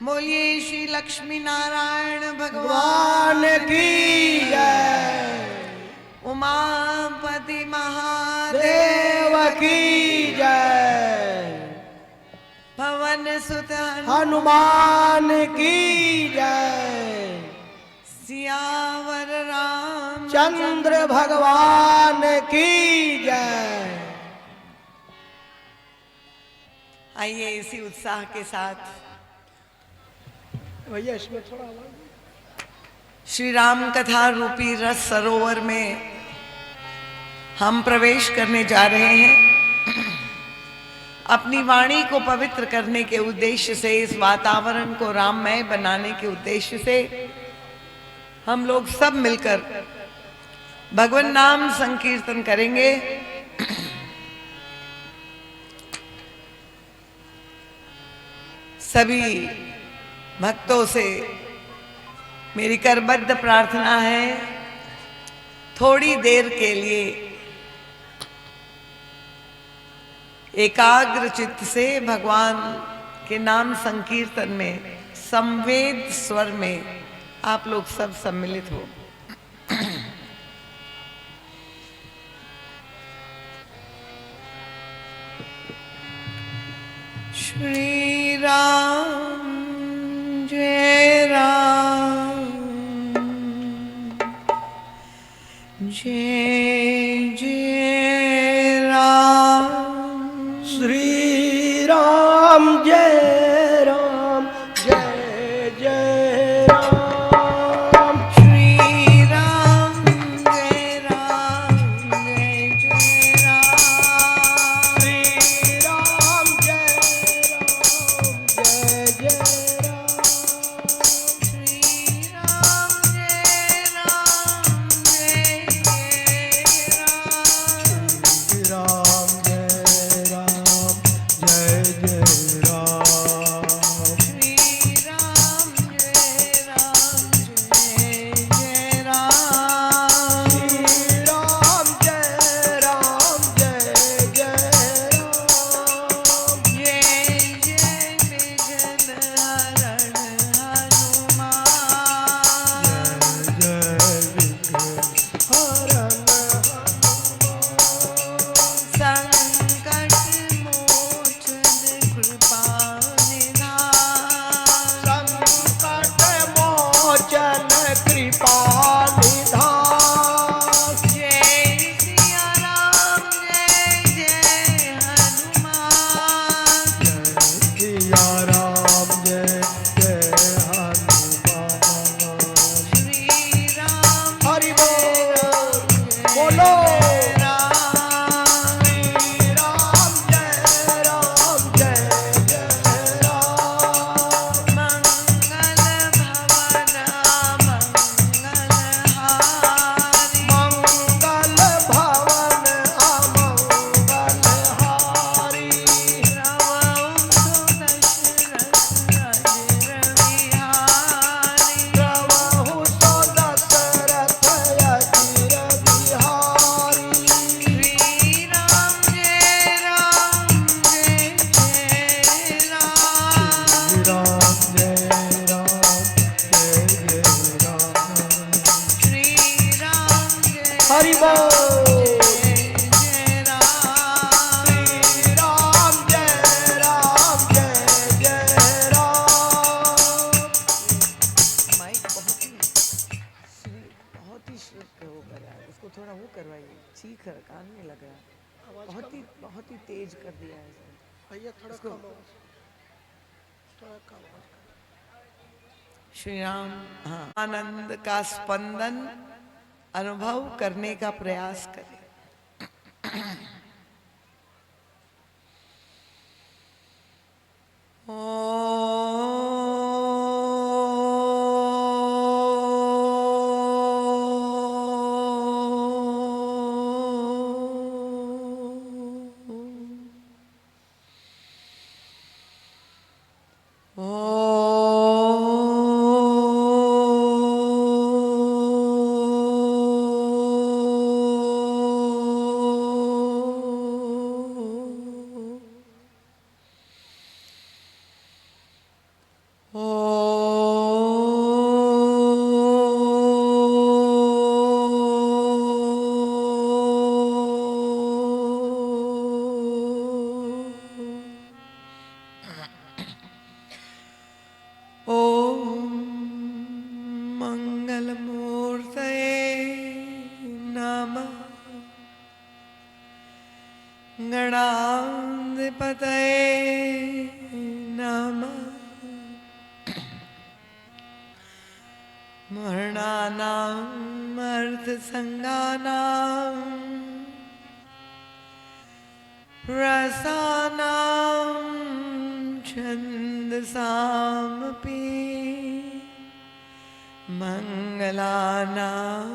बोलिए श्री लक्ष्मी नारायण भगवान की जय। उमापति महादेव देव की जय। पवन सुत हनुमान की जय। सियावर राम चंद्र भगवान की जय। आइए इसी उत्साह के साथ भैया इसमें थोड़ा श्री राम कथा रूपी रस सरोवर में हम प्रवेश करने जा रहे हैं। अपनी वाणी को पवित्र करने के उद्देश्य से, इस वातावरण को राममय बनाने के उद्देश्य से हम लोग सब मिलकर भगवान नाम संकीर्तन करेंगे। सभी भक्तों से मेरी करबद्ध प्रार्थना है, थोड़ी देर के लिए एकाग्र चित्त से भगवान के नाम संकीर्तन में संवेद स्वर में आप लोग सब सम्मिलित हो। श्री राम जय राम जय जय राम। श्री राम जय राम जय जय राम। श्री राम जय राम जय जय राम। श्री राम जय राम जय जय राम। श्री राम जय राम जय जय राम। श्री राम जय राम जय जय राम। श्री राम जय राम जय जय राम। श्री राम जय राम जय जय राम। जय जय विघ्न हरण हनुमान। जय विघ्न हरण संकट मोचन कृपा निधान। संकट मोचन कृपा निधान। जय सिया राम जय जय हनुमान। जय सिया राम जय जय हनुमान। श्री राम हरि बोल बोलो। श्री राम जय राम जय जय राम। मंगल भवन मंगलहारी। मंगल भवन अमंगल हारी। प्रभु तो दशरथ अजिर बिहारी। प्रभु तो दशरथ अजिर बिहारी। श्री राम जय राम जय जय राम। श्री राम जय राम जय जय राम। श्री राम जय हरि बोल। जय राम। श्री राम जय राम जय जय राम। माइक बहुत ही श्रुत हो गया है, उसको थोड़ा वो करवाइए, चीख रहा, कान में लग रहा है, बहुत ही तेज कर दिया है इसने। भैया थोड़ा उसको- कम थोड़ा कम। श्री राम हाँ आनंद का स्पंदन अनुभव करने का प्रयास करें। मङ्गलमूर्तये नमः। गणाधिपतये नमः। वर्णानाम् अर्थसङ्गानां रसानां छन्दसामपि मङ्गलानां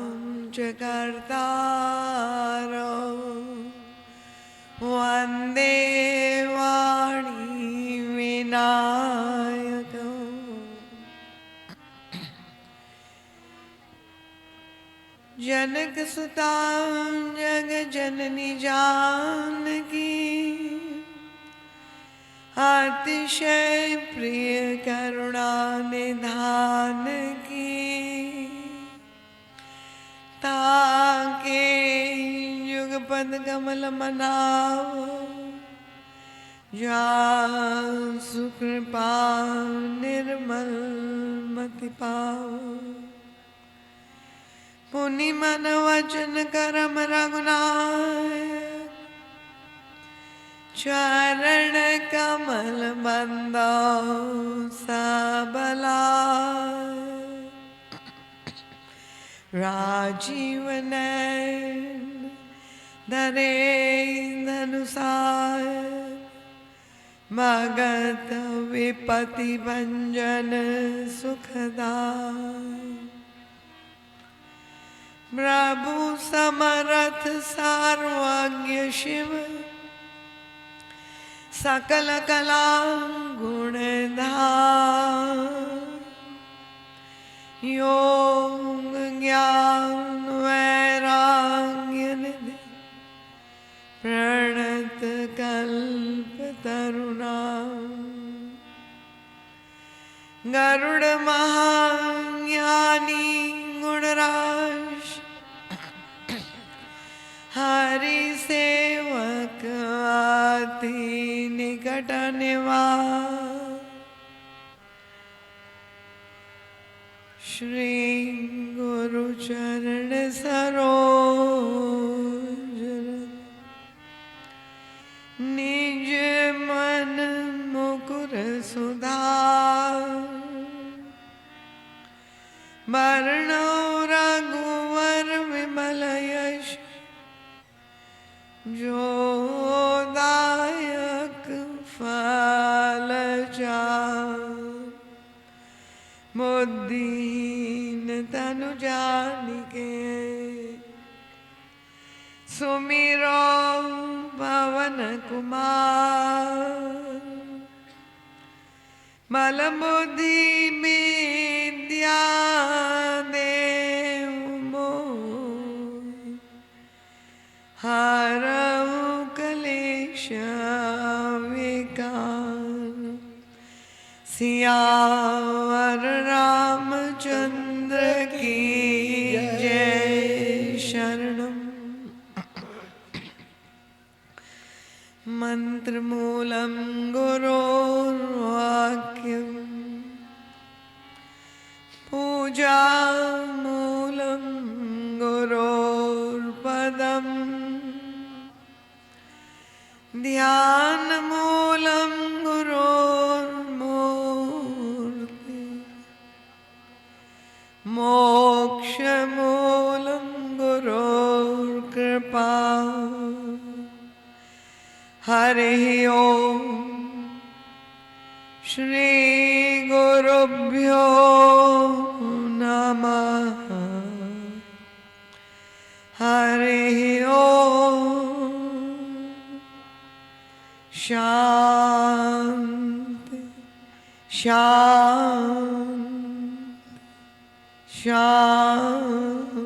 च कर्तारो वन्दे वाणी विनायकौ। जनकसुतां जगज्जननी जानकी अतिशय प्रिय करुणा निधान की। ताके युगपद कमल मनाओ जान सुकृपा निर्मल मति पाओ। पुनि मन वचन करम रघुनायक चरण कमल बंदो सबलाय। राजीव नयन धरे धनुषाय भगत विपति भंजन सुखदाय। प्रभु समरथ सर्वज्ञ शिव सकल कला गुणधाम। योग ज्ञान वैराग्य निधि प्रणत कल्प तरुणा। गरुड़ महाज्ञानी गुणराज हरि सेवक अति निकट निवास। श्री गुरु चरण सरोज निज मन मुकुर सुधार। वरणो रघुवर विमल यश जो दायक फल चार। बुद्धिहीन तनु जानिके सुमिरो पवन कुमार। बल बुद्धि विद्या देव मोहि हरहु क्लेश विकार। सियावर रामचंद्र की जय। शरणम मंत्रमूलं गुरोर्वाक्यं पूजामूलं गुरोर्पदम् ध्यानमूलं गुरोर्मूर्ति मोक्षमूलं गुरोर्कृपा। हरि ओम श्री गुरुभ्यो नमः। हरि ओम शांति शांति शांति।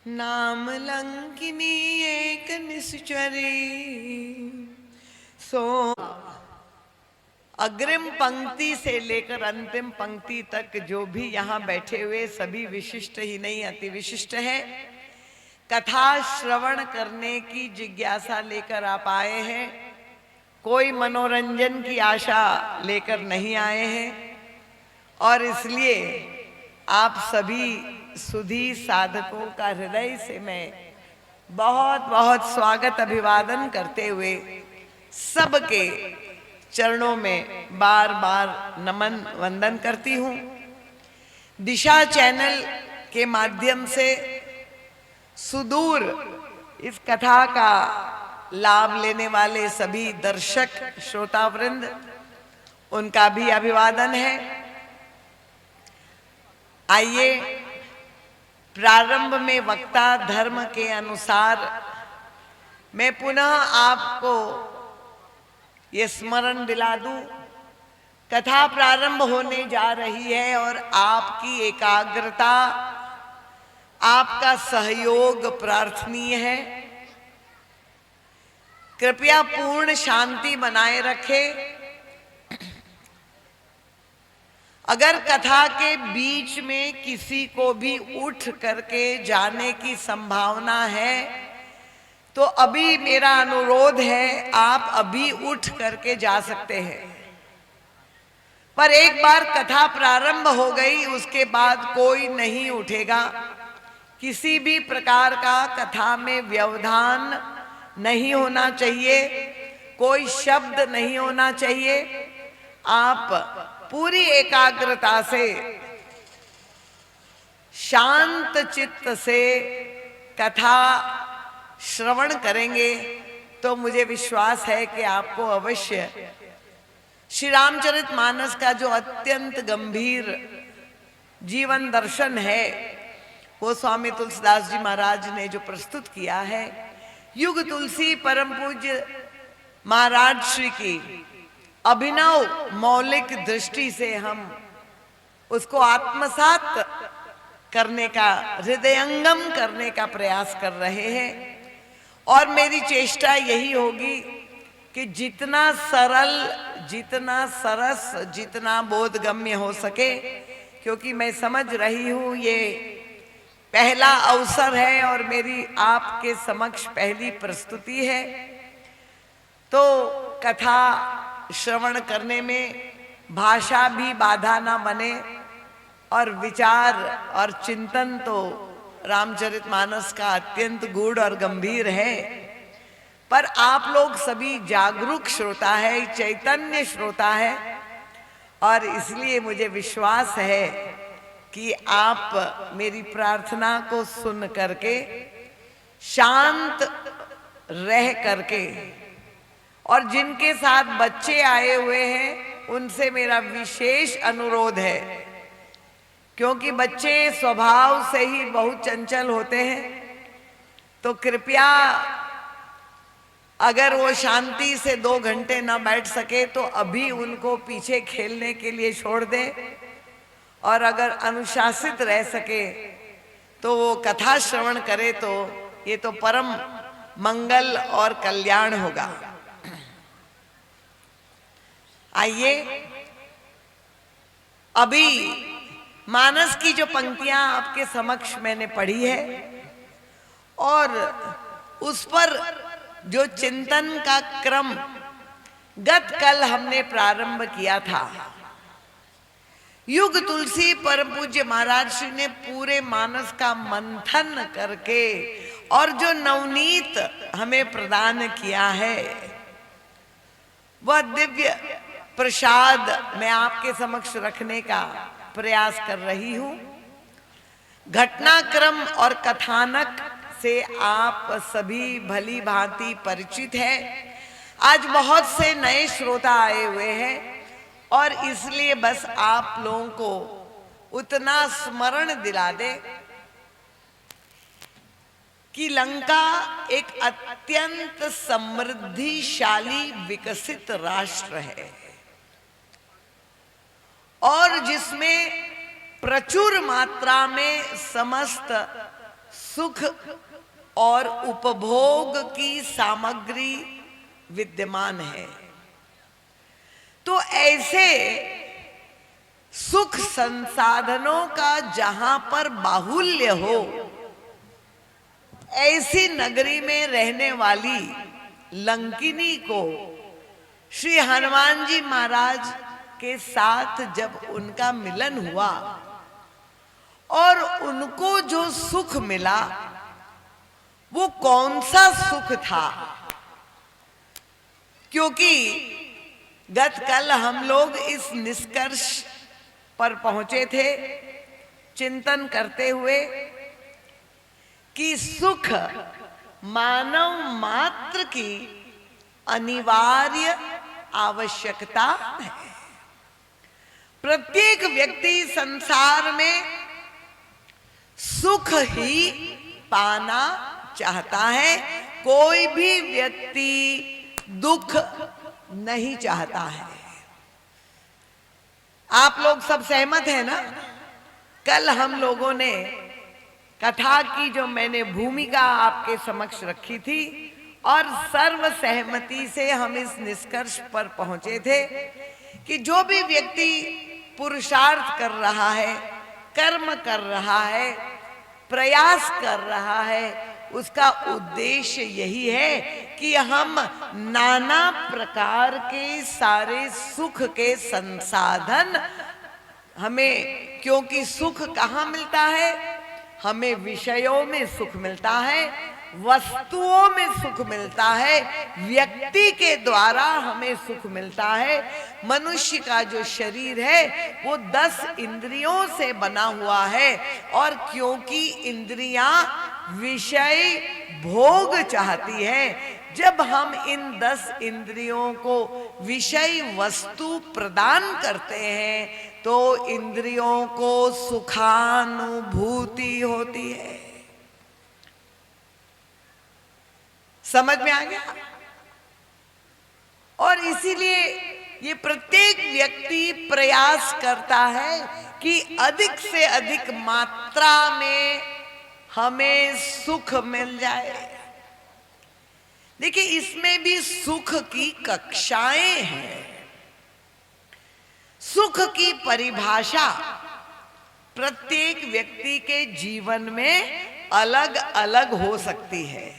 नाम लंकिनी एक निश्चरी सो। अग्रिम पंक्ति से लेकर अंतिम पंक्ति तक जो भी यहाँ बैठे हुए सभी विशिष्ट ही नहीं अति विशिष्ट है। कथा श्रवण करने की जिज्ञासा लेकर आप आए हैं, कोई मनोरंजन की आशा लेकर नहीं आए हैं। और इसलिए आप सभी सुधी साधकों का हृदय से मैं बहुत बहुत स्वागत अभिवादन करते हुए सबके चरणों में बार बार नमन वंदन करती हूँ। दिशा चैनल के माध्यम से सुदूर इस कथा का लाभ लेने वाले सभी दर्शक श्रोतावृंद, उनका भी अभिवादन है। आइए प्रारंभ में वक्ता धर्म के अनुसार मैं पुनः आपको ये स्मरण दिला दूं, कथा प्रारंभ होने जा रही है और आपकी एकाग्रता, आपका सहयोग प्रार्थनीय है। कृपया पूर्ण शांति बनाए रखें। अगर कथा के बीच में किसी को भी उठ करके जाने की संभावना है तो अभी मेरा अनुरोध है, आप अभी उठ करके जा सकते हैं। पर एक बार कथा प्रारंभ हो गई उसके बाद कोई नहीं उठेगा। किसी भी प्रकार का कथा में व्यवधान नहीं होना चाहिए, कोई शब्द नहीं होना चाहिए। आप पूरी एकाग्रता से शांत चित्त से कथा श्रवण करेंगे तो मुझे विश्वास है कि आपको अवश्य श्री रामचरितमानस का जो अत्यंत गंभीर जीवन दर्शन है वो स्वामी तुलसीदास जी महाराज ने जो प्रस्तुत किया है, युग तुलसी परम पूज्य महाराज श्री की अभिनव मौलिक दृष्टि से हम उसको आत्मसात करने का, हृदयंगम करने का प्रयास कर रहे हैं। और मेरी चेष्टा यही होगी कि जितना सरल, जितना सरस, जितना बोधगम्य हो सके, क्योंकि मैं समझ रही हूँ ये पहला अवसर है और मेरी आपके समक्ष पहली प्रस्तुति है, तो कथा श्रवण करने में भाषा भी बाधा ना बने और विचार और चिंतन तो रामचरितमानस का अत्यंत गूढ़ और गंभीर है। पर आप लोग सभी जागरूक श्रोता है, चैतन्य श्रोता है और इसलिए मुझे विश्वास है कि आप मेरी प्रार्थना को सुन करके शांत रह करके, और जिनके साथ बच्चे आए हुए हैं उनसे मेरा विशेष अनुरोध है, क्योंकि बच्चे स्वभाव से ही बहुत चंचल होते हैं, तो कृपया अगर वो शांति से 2 घंटे न बैठ सके तो अभी उनको पीछे खेलने के लिए छोड़ दें, और अगर अनुशासित रह सके तो वो कथा श्रवण करे, तो ये तो परम मंगल और कल्याण होगा। आइए अभी मानस की जो पंक्तियां आपके समक्ष मैंने पढ़ी है और उस पर जो चिंतन का क्रम गत कल हमने प्रारंभ किया था, युग तुलसी परम पूज्य महाराज श्री ने पूरे मानस का मंथन करके और जो नवनीत हमें प्रदान किया है वह दिव्य प्रसाद मैं आपके समक्ष रखने का प्रयास कर रही हूं। घटनाक्रम और कथानक से आप सभी भली भांति परिचित हैं। आज बहुत से नए श्रोता आए हुए हैं और इसलिए बस आप लोगों को उतना स्मरण दिला दे कि लंका एक अत्यंत समृद्धिशाली विकसित राष्ट्र है और जिसमें प्रचुर मात्रा में समस्त सुख और उपभोग की सामग्री विद्यमान है। तो ऐसे सुख संसाधनों का जहां पर बाहुल्य हो, ऐसी नगरी में रहने वाली लंकिनी को श्री हनुमान जी महाराज के साथ जब उनका मिलन हुआ और उनको जो सुख मिला, वो कौन सा सुख था? क्योंकि गत कल हम लोग इस निष्कर्ष पर पहुंचे थे चिंतन करते हुए कि सुख मानव मात्र की अनिवार्य आवश्यकता है। प्रत्येक व्यक्ति संसार में सुख ही पाना चाहता है। कोई भी व्यक्ति दुख नहीं चाहता है। आप लोग सब सहमत हैं ना? कल हम लोगों ने कथा की जो मैंने भूमिका आपके समक्ष रखी थी और सर्व सहमति से हम इस निष्कर्ष पर पहुंचे थे कि जो भी व्यक्ति पुरुषार्थ कर रहा है, कर्म कर रहा है, प्रयास कर रहा है, उसका उद्देश्य यही है कि हम नाना प्रकार के सारे सुख के संसाधन हमें, क्योंकि सुख कहाँ मिलता है? हमें विषयों में सुख मिलता है, वस्तुओं में सुख मिलता है, व्यक्ति के द्वारा हमें सुख मिलता है। मनुष्य का जो शरीर है वो 10 इंद्रियों से बना हुआ है और क्योंकि इंद्रियां विषय भोग चाहती है, जब हम इन 10 इंद्रियों को विषय वस्तु प्रदान करते हैं तो इंद्रियों को सुखानुभूति होती है। समझ में आ गया? और इसीलिए ये प्रत्येक व्यक्ति प्रयास करता है कि अधिक से अधिक मात्रा में हमें सुख मिल जाए। देखिए, इसमें भी सुख की कक्षाएं हैं। सुख की परिभाषा प्रत्येक व्यक्ति के जीवन में अलग अलग हो सकती है,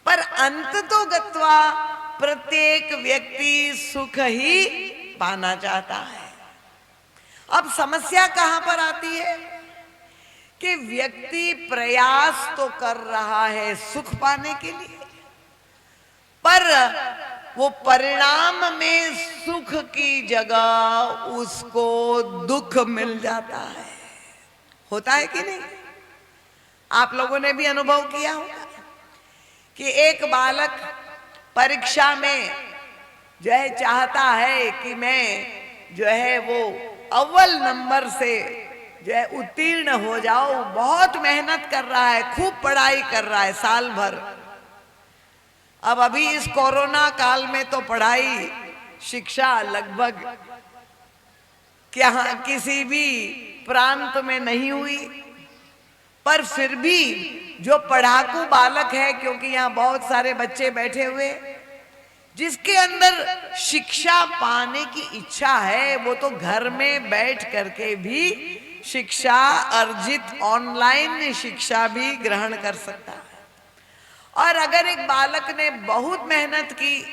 पर अंत तो गत्वा प्रत्येक व्यक्ति सुख ही पाना चाहता है। अब समस्या कहां पर आती है कि व्यक्ति प्रयास तो कर रहा है सुख पाने के लिए, पर वो परिणाम में सुख की जगह उसको दुख मिल जाता है। होता है कि नहीं? आप लोगों ने भी अनुभव किया होगा कि एक बालक परीक्षा में जो है चाहता है कि मैं जो है वो अव्वल नंबर से जो है उत्तीर्ण हो जाऊं, बहुत मेहनत कर रहा है, खूब पढ़ाई कर रहा है साल भर। अब अभी इस कोरोना काल में तो पढ़ाई शिक्षा लगभग क्या किसी भी प्रांत में नहीं हुई, पर फिर भी जो पढ़ाकू बालक है, क्योंकि यहाँ बहुत सारे बच्चे बैठे हुए, जिसके अंदर शिक्षा पाने की इच्छा है, वो तो घर में बैठ करके भी शिक्षा अर्जित, ऑनलाइन शिक्षा भी ग्रहण कर सकता है। और अगर एक बालक ने बहुत मेहनत की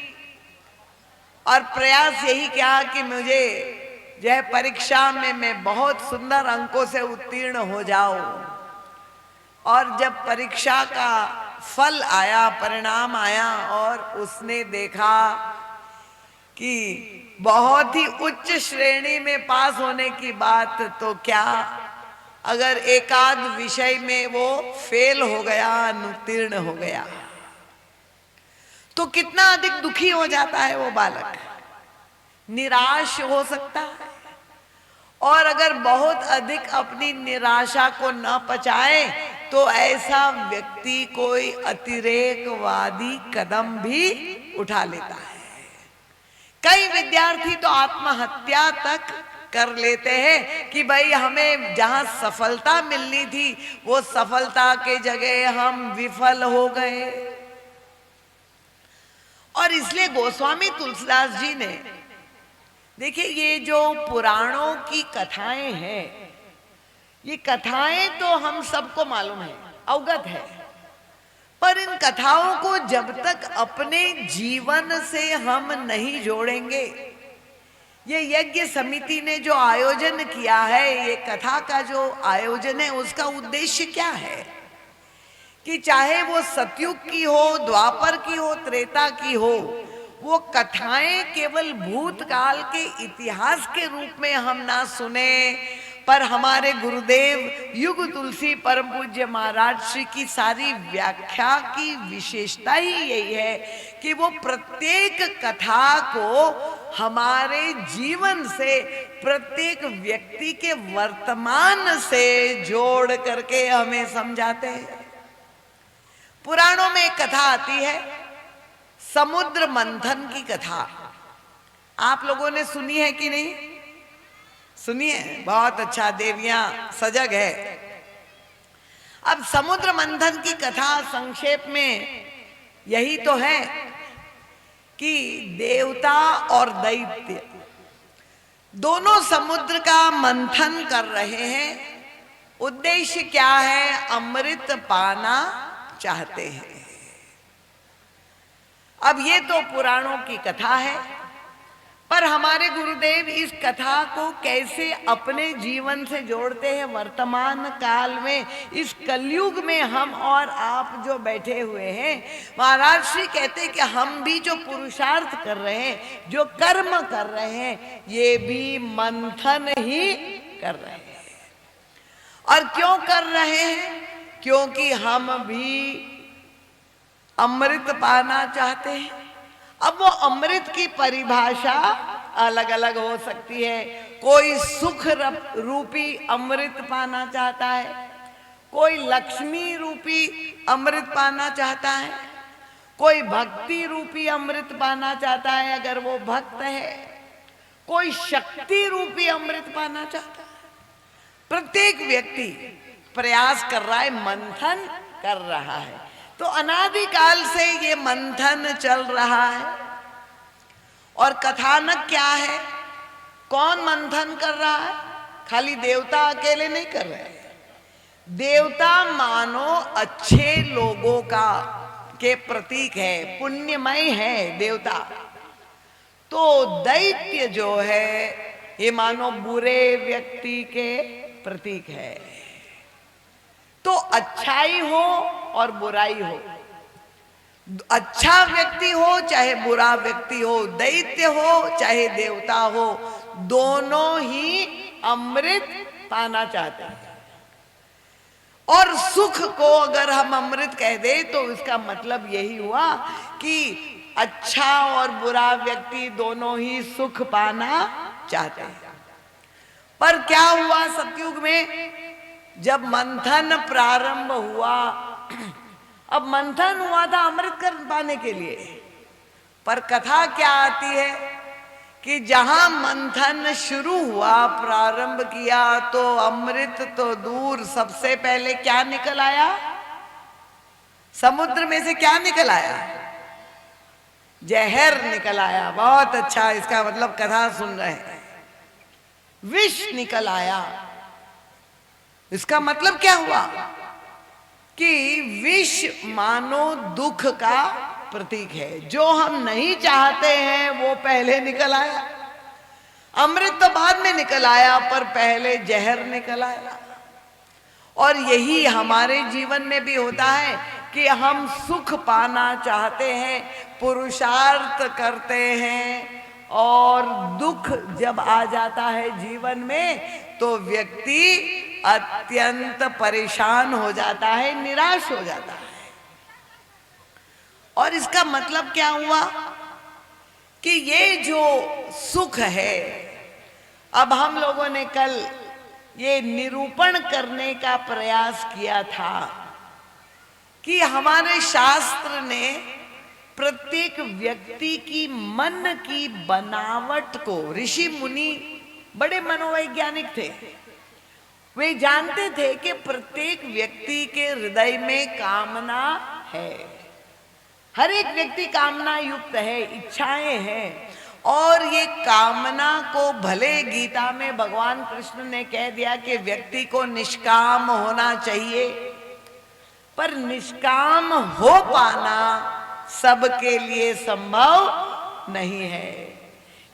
और प्रयास यही किया कि मुझे जो है परीक्षा में मैं बहुत सुंदर अंकों से उत्तीर्ण हो जाऊं, और जब परीक्षा का फल आया, परिणाम आया और उसने देखा कि बहुत ही उच्च श्रेणी में पास होने की बात तो क्या, अगर एकाध विषय में वो फेल हो गया, अनुत्तीर्ण हो गया, तो कितना अधिक दुखी हो जाता है वो बालक, निराश हो सकता है। और अगर बहुत अधिक अपनी निराशा को न पचाए तो ऐसा व्यक्ति कोई अतिरेकवादी कदम भी उठा लेता है। कई विद्यार्थी तो आत्महत्या तक कर लेते हैं कि भाई हमें जहां सफलता मिलनी थी वो सफलता के जगह हम विफल हो गए। और इसलिए गोस्वामी तुलसीदास जी ने, देखिए ये जो पुराणों की कथाएं हैं, ये कथाएं तो हम सबको मालूम है, अवगत है, पर इन कथाओं को जब तक अपने जीवन से हम नहीं जोड़ेंगे, ये यज्ञ समिति ने जो आयोजन किया है, ये कथा का जो आयोजन है, उसका उद्देश्य क्या है कि चाहे वो सतयुग की हो, द्वापर की हो, त्रेता की हो, वो कथाएं केवल भूतकाल के इतिहास के रूप में हम ना सुने, पर हमारे गुरुदेव युग तुलसी परम पूज्य महाराज श्री की सारी व्याख्या की विशेषता ही यही है कि वो प्रत्येक कथा को हमारे जीवन से, प्रत्येक व्यक्ति के वर्तमान से जोड़ करके हमें समझाते हैं। पुराणों में एक कथा आती है, समुद्र मंथन की कथा। आप लोगों ने सुनी है कि नहीं? सुनिए, बहुत अच्छा, देवियां सजग है। अब समुद्र मंथन की कथा संक्षेप में यही तो है कि देवता और दैत्य दोनों समुद्र का मंथन कर रहे हैं। उद्देश्य क्या है? अमृत पाना चाहते हैं। अब ये तो पुराणों की कथा है, पर हमारे गुरुदेव इस कथा को कैसे अपने जीवन से जोड़ते हैं वर्तमान काल में, इस कलयुग में हम और आप जो बैठे हुए हैं। महाराज श्री कहते हैं कि हम भी जो पुरुषार्थ कर रहे हैं, जो कर्म कर रहे हैं, ये भी मंथन ही कर रहे हैं। और क्यों कर रहे हैं? क्योंकि हम भी अमृत पाना चाहते हैं। अब वो अमृत की परिभाषा अलग अलग हो सकती है। कोई सुख रूपी अमृत पाना चाहता है, कोई लक्ष्मी रूपी अमृत पाना चाहता है, कोई भक्ति रूपी अमृत पाना चाहता है अगर वो भक्त है, कोई शक्ति रूपी अमृत पाना चाहता है। प्रत्येक व्यक्ति प्रयास कर रहा है, मंथन कर रहा है। तो अनादिकाल से ये मंथन चल रहा है। और कथानक क्या है? कौन मंथन कर रहा है? खाली देवता अकेले नहीं कर रहे हैं। देवता मानो अच्छे लोगों का के प्रतीक है, पुण्यमय है देवता। तो दैत्य जो है ये मानो बुरे व्यक्ति के प्रतीक है। तो अच्छाई हो और बुराई हो, अच्छा व्यक्ति हो चाहे बुरा व्यक्ति हो, दैत्य हो चाहे देवता हो, दोनों ही अमृत पाना चाहते हैं। और सुख को अगर हम अमृत कह दे तो इसका मतलब यही हुआ कि अच्छा और बुरा व्यक्ति दोनों ही सुख पाना चाहते हैं। पर क्या हुआ सतयुग में? जब मंथन प्रारंभ हुआ, अब मंथन हुआ था अमृत कर पाने के लिए, पर कथा क्या आती है कि जहां मंथन शुरू हुआ, प्रारंभ किया, तो अमृत तो दूर, सबसे पहले क्या निकल आया? समुद्र में से क्या निकल आया? जहर निकल आया। बहुत अच्छा, इसका मतलब कथा सुन रहे हैं। विष निकल आया। इसका मतलब क्या हुआ कि विष मानो दुख का प्रतीक है। जो हम नहीं चाहते हैं वो पहले निकल आया। अमृत तो बाद में निकल आया, पर पहले जहर निकल आया। और यही हमारे जीवन में भी होता है कि हम सुख पाना चाहते हैं, पुरुषार्थ करते हैं, और दुख जब आ जाता है जीवन में तो व्यक्ति अत्यंत परेशान हो जाता है, निराश हो जाता है। और इसका मतलब क्या हुआ कि ये जो सुख है, अब हम लोगों ने कल ये निरूपण करने का प्रयास किया था कि हमारे शास्त्र ने प्रत्येक व्यक्ति की मन की बनावट को, ऋषि मुनि बड़े मनोवैज्ञानिक थे। वे जानते थे कि प्रत्येक व्यक्ति के हृदय में कामना है। हर एक व्यक्ति कामना युक्त है, इच्छाएं हैं। और ये कामना को भले गीता में भगवान कृष्ण ने कह दिया कि व्यक्ति को निष्काम होना चाहिए, पर निष्काम हो पाना सबके लिए संभव नहीं है।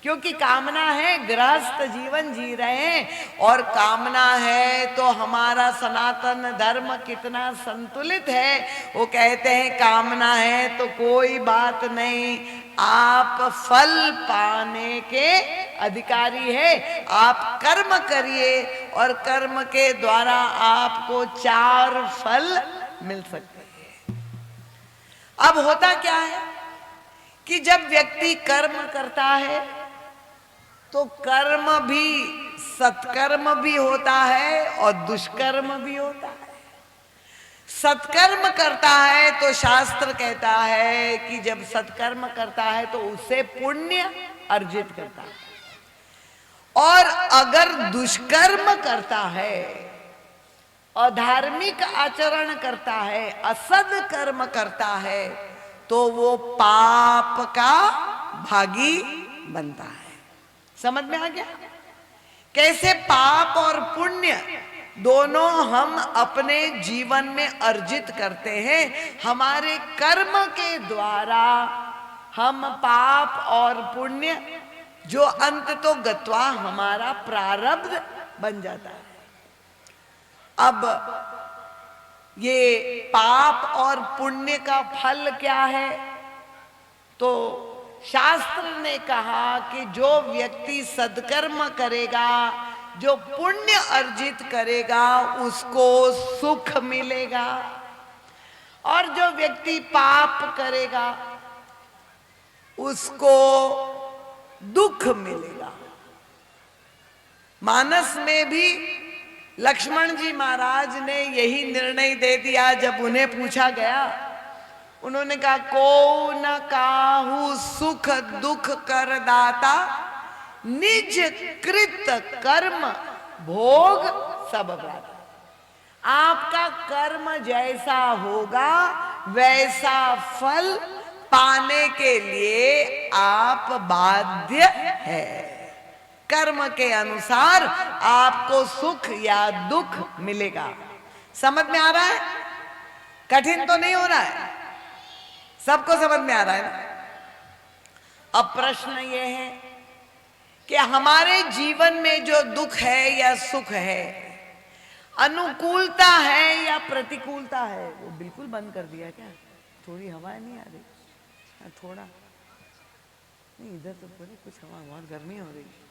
क्योंकि कामना है, गृहस्थ जीवन जी रहे हैं और कामना है तो हमारा सनातन धर्म कितना संतुलित है। वो कहते हैं कामना है तो कोई बात नहीं, आप फल पाने के अधिकारी है। आप कर्म करिए और कर्म के द्वारा आपको 4 फल मिल सकते हैं। अब होता क्या है कि जब व्यक्ति कर्म करता है तो कर्म भी, सत्कर्म भी होता है और दुष्कर्म भी होता है। सत्कर्म करता है तो शास्त्र कहता है कि जब सत्कर्म करता है तो उससे पुण्य अर्जित करता है। और अगर दुष्कर्म करता है, अधार्मिक आचरण करता है, असद कर्म करता है, तो वो पाप का भागी बनता है। समझ में आ गया कैसे पाप और पुण्य दोनों हम अपने जीवन में अर्जित करते हैं। हमारे कर्म के द्वारा हम पाप और पुण्य, जो अंत तो गत्वा हमारा प्रारब्ध बन जाता है। अब ये पाप और पुण्य का फल क्या है? तो शास्त्र ने कहा कि जो व्यक्ति सद्कर्म करेगा, जो पुण्य अर्जित करेगा, उसको सुख मिलेगा। और जो व्यक्ति पाप करेगा उसको दुख मिलेगा। मानस में भी लक्ष्मण जी महाराज ने यही निर्णय दे दिया। जब उन्हें पूछा गया, उन्होंने कहा को न काहू सुख दुख कर दाता, निज कृत कर्म भोग सब भ्राता। आपका कर्म जैसा होगा वैसा फल पाने के लिए आप बाध्य है। कर्म के अनुसार आपको सुख या दुख मिलेगा। समझ में आ रहा है? कठिन तो नहीं हो रहा है, सबको समझ में आ रहा है ना? अब प्रश्न ये है कि हमारे जीवन में जो दुख है या सुख है, अनुकूलता है या प्रतिकूलता है? वो बिल्कुल बंद कर दिया क्या? थोड़ी हवा नहीं आ रही? थोड़ा नहीं, इधर तो थोड़ी कुछ हवा, बहुत गर्मी हो रही है।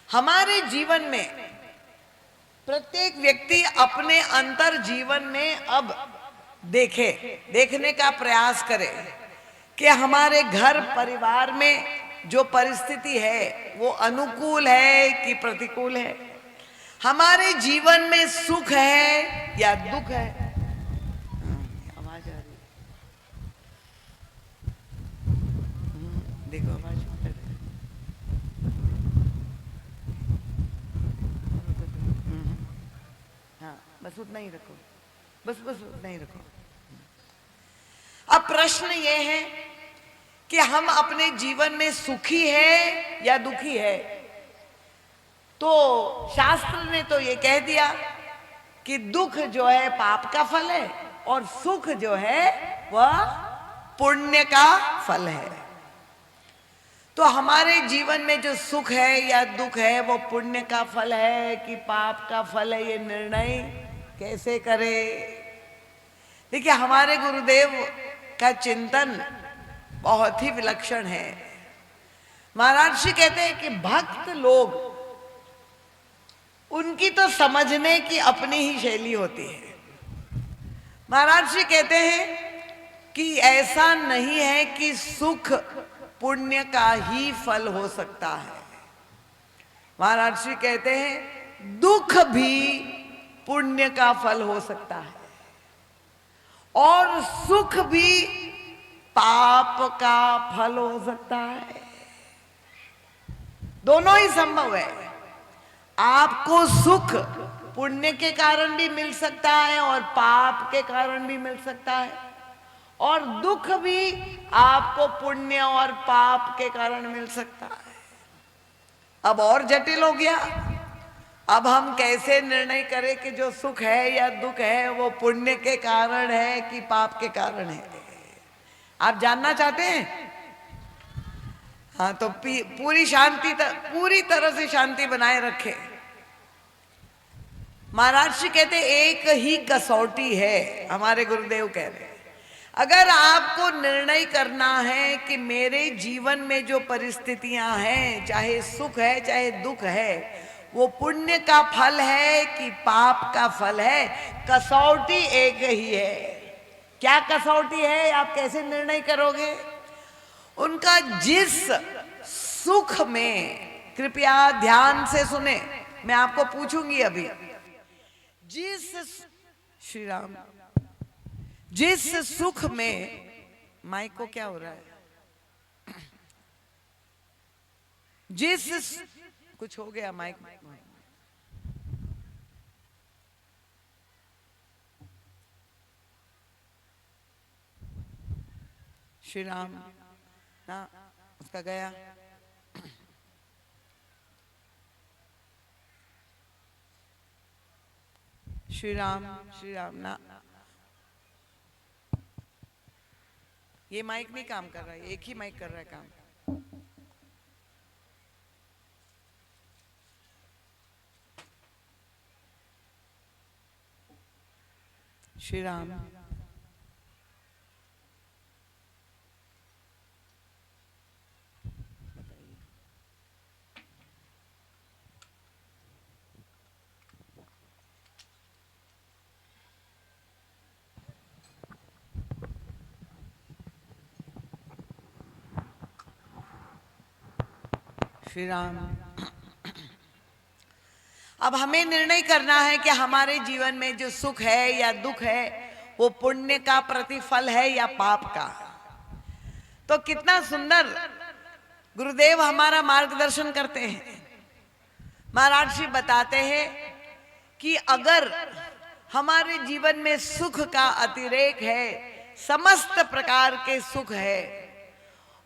हमारे जीवन में प्रत्येक व्यक्ति अपने अंतर जीवन में अब देखने का प्रयास करे कि हमारे घर परिवार में जो परिस्थिति है वो अनुकूल है कि प्रतिकूल है। हमारे जीवन में सुख है या दुख है? आवाज आ रही है, देखो आवाज। हाँ, बस उतना ही रखो, बस उतना ही रखो। अब प्रश्न ये है कि हम अपने जीवन में सुखी है या दुखी है? तो शास्त्र ने तो ये कह दिया कि दुख जो है पाप का फल है और सुख जो है वह पुण्य का फल है। तो हमारे जीवन में जो सुख है या दुख है वो पुण्य का फल है कि पाप का फल है, ये निर्णय कैसे करें? देखिए, हमारे गुरुदेव का चिंतन बहुत ही विलक्षण है। महाराज जी कहते हैं कि भक्त लोग, उनकी तो समझने की अपनी ही शैली होती है। महाराज जी कहते हैं कि ऐसा नहीं है कि सुख पुण्य का ही फल हो सकता है। महाराज जी कहते हैं दुख भी पुण्य का फल हो सकता है और सुख भी पाप का फल हो सकता है। दोनों ही संभव है। आपको सुख पुण्य के कारण भी मिल सकता है और पाप के कारण भी मिल सकता है, और दुख भी आपको पुण्य और पाप के कारण मिल सकता है। अब और जटिल हो गया। अब हम कैसे निर्णय करें कि जो सुख है या दुख है वो पुण्य के कारण है कि पाप के कारण है? आप जानना चाहते हैं? हाँ, तो पूरी तरह से शांति बनाए रखे। महाराज जी कहते एक ही कसौटी है, हमारे गुरुदेव कह रहे हैं, अगर आपको निर्णय करना है कि मेरे जीवन में जो परिस्थितियां हैं, चाहे सुख है चाहे दुख है, वो पुण्य का फल है कि पाप का फल है, कसौटी एक ही है। क्या कसौटी है? आप कैसे निर्णय करोगे? उनका जिस सुख में, कृपया ध्यान से सुने, मैं आपको पूछूंगी अभी, जिस श्री राम, जिस सुख में, माइक को क्या हो रहा है? कुछ हो गया माइक। श्री राम ना, उसका गया। श्री राम ना, ये माइक नहीं काम कर रहा है, एक ही माइक कर रहा है काम। श्री राम, श्री राम। अब हमें निर्णय करना है कि हमारे जीवन में जो सुख है या दुख है वो पुण्य का प्रतिफल है या पाप का। तो कितना सुंदर गुरुदेव हमारा मार्गदर्शन करते हैं। महाराज जी बताते हैं कि अगर हमारे जीवन में सुख का अतिरेक है, समस्त प्रकार के सुख है,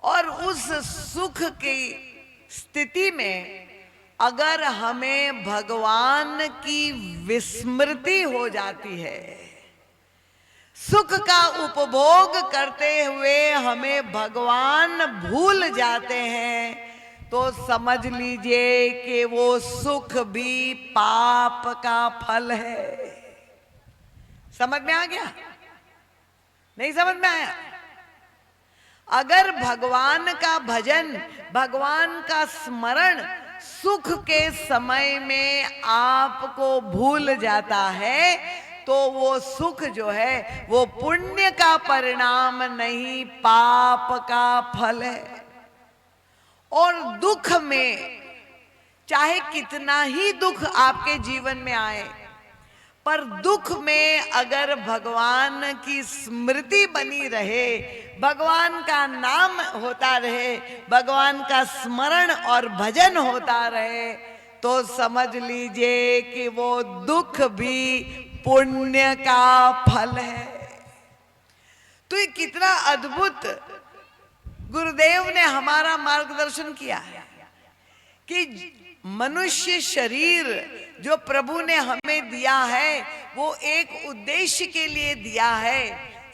और उस सुख की स्थिति में अगर हमें भगवान की विस्मृति हो जाती है, सुख का उपभोग करते हुए हमें भगवान भूल जाते हैं, तो समझ लीजिए कि वो सुख भी पाप का फल है। समझ में आ गया? नहीं समझ में आया? अगर भगवान का भजन, भगवान का स्मरण सुख के समय में आपको भूल जाता है, तो वो सुख जो है वो पुण्य का परिणाम नहीं, पाप का फल है। और दुख में, चाहे कितना ही दुख आपके जीवन में आए, पर दुख में अगर भगवान की स्मृति बनी रहे, भगवान का नाम होता रहे, भगवान का स्मरण और भजन होता रहे, तो समझ लीजिए कि वो दुख भी पुण्य का फल है। तो ये कितना अद्भुत गुरुदेव ने हमारा मार्गदर्शन किया है कि मनुष्य शरीर जो प्रभु ने हमें दिया है वो एक उद्देश्य के लिए दिया है,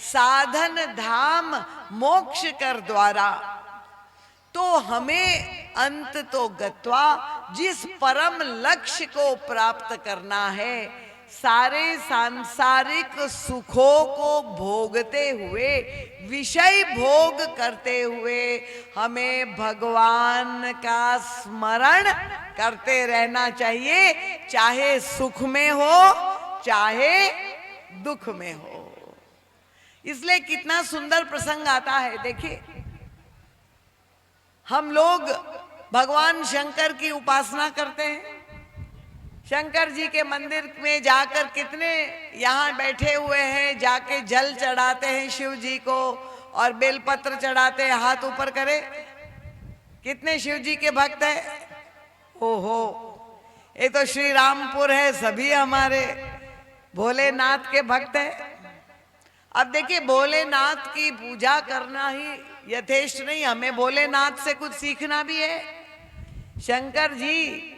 साधन धाम मोक्ष कर द्वारा। तो हमें अंत तो गत्वा जिस परम लक्ष्य को प्राप्त करना है, सारे सांसारिक सुखों को भोगते हुए, विषय भोग करते हुए हमें भगवान का स्मरण करते रहना चाहिए, चाहे सुख में हो चाहे दुख में हो। इसलिए कितना सुंदर प्रसंग आता है। देखिए, हम लोग भगवान शंकर की उपासना करते हैं, शंकर जी के मंदिर में जाकर कितने यहाँ बैठे हुए हैं, जाके जल चढ़ाते हैं शिव जी को और बेलपत्र चढ़ाते हैं। हाथ ऊपर करे, कितने शिव जी के भक्त हैं? ओहो, ये तो श्री रामपुर है, सभी हमारे भोलेनाथ के भक्त हैं। अब देखिए, भोलेनाथ की पूजा करना ही यथेष्ट नहीं, हमें भोलेनाथ से कुछ सीखना भी है। शंकर जी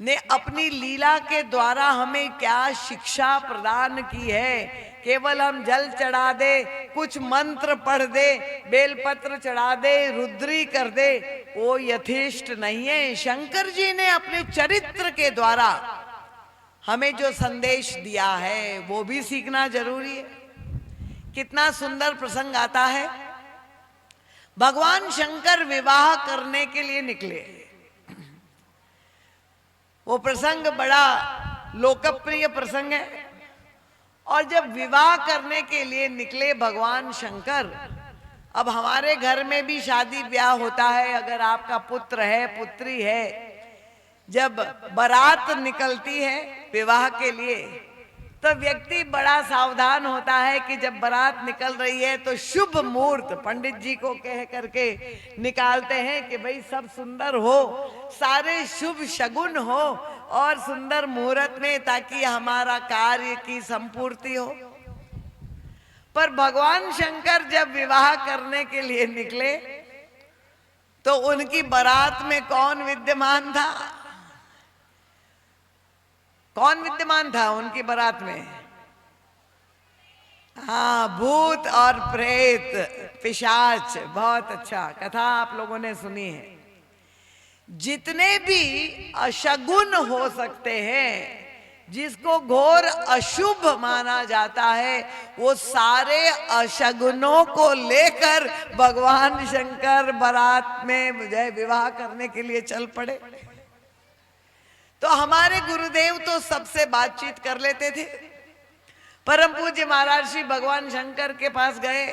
ने अपनी लीला के द्वारा हमें क्या शिक्षा प्रदान की है। केवल हम जल चढ़ा दे, कुछ मंत्र पढ़ दे, बेलपत्र चढ़ा दे, रुद्री कर दे, वो यथेष्ट नहीं है। शंकर जी ने अपने चरित्र के द्वारा हमें जो संदेश दिया है वो भी सीखना जरूरी है। कितना सुंदर प्रसंग आता है। भगवान शंकर विवाह करने के लिए निकले। वो प्रसंग बड़ा लोकप्रिय प्रसंग है। और जब विवाह करने के लिए निकले भगवान शंकर, अब हमारे घर में भी शादी ब्याह होता है, अगर आपका पुत्र है, पुत्री है, जब बारात निकलती है विवाह के लिए, तो व्यक्ति बड़ा सावधान होता है कि जब बारात निकल रही है तो शुभ मुहूर्त पंडित जी को कह करके निकालते हैं कि भाई सब सुंदर हो, सारे शुभ शगुन हो और सुंदर मुहूर्त में, ताकि हमारा कार्य की संपूर्ति हो। पर भगवान शंकर जब विवाह करने के लिए निकले तो उनकी बारात में कौन विद्यमान था? कौन विद्यमान था उनकी बारात में? हाँ, भूत और प्रेत, पिशाच। बहुत अच्छा, कथा आप लोगों ने सुनी है। जितने भी अशगुन हो सकते हैं, जिसको घोर अशुभ माना जाता है, वो सारे अशगुनों को लेकर भगवान शंकर बारात में विवाह करने के लिए चल पड़े। तो हमारे गुरुदेव तो सबसे बातचीत कर लेते थे। परम पूज्य महाराज श्री भगवान शंकर के पास गए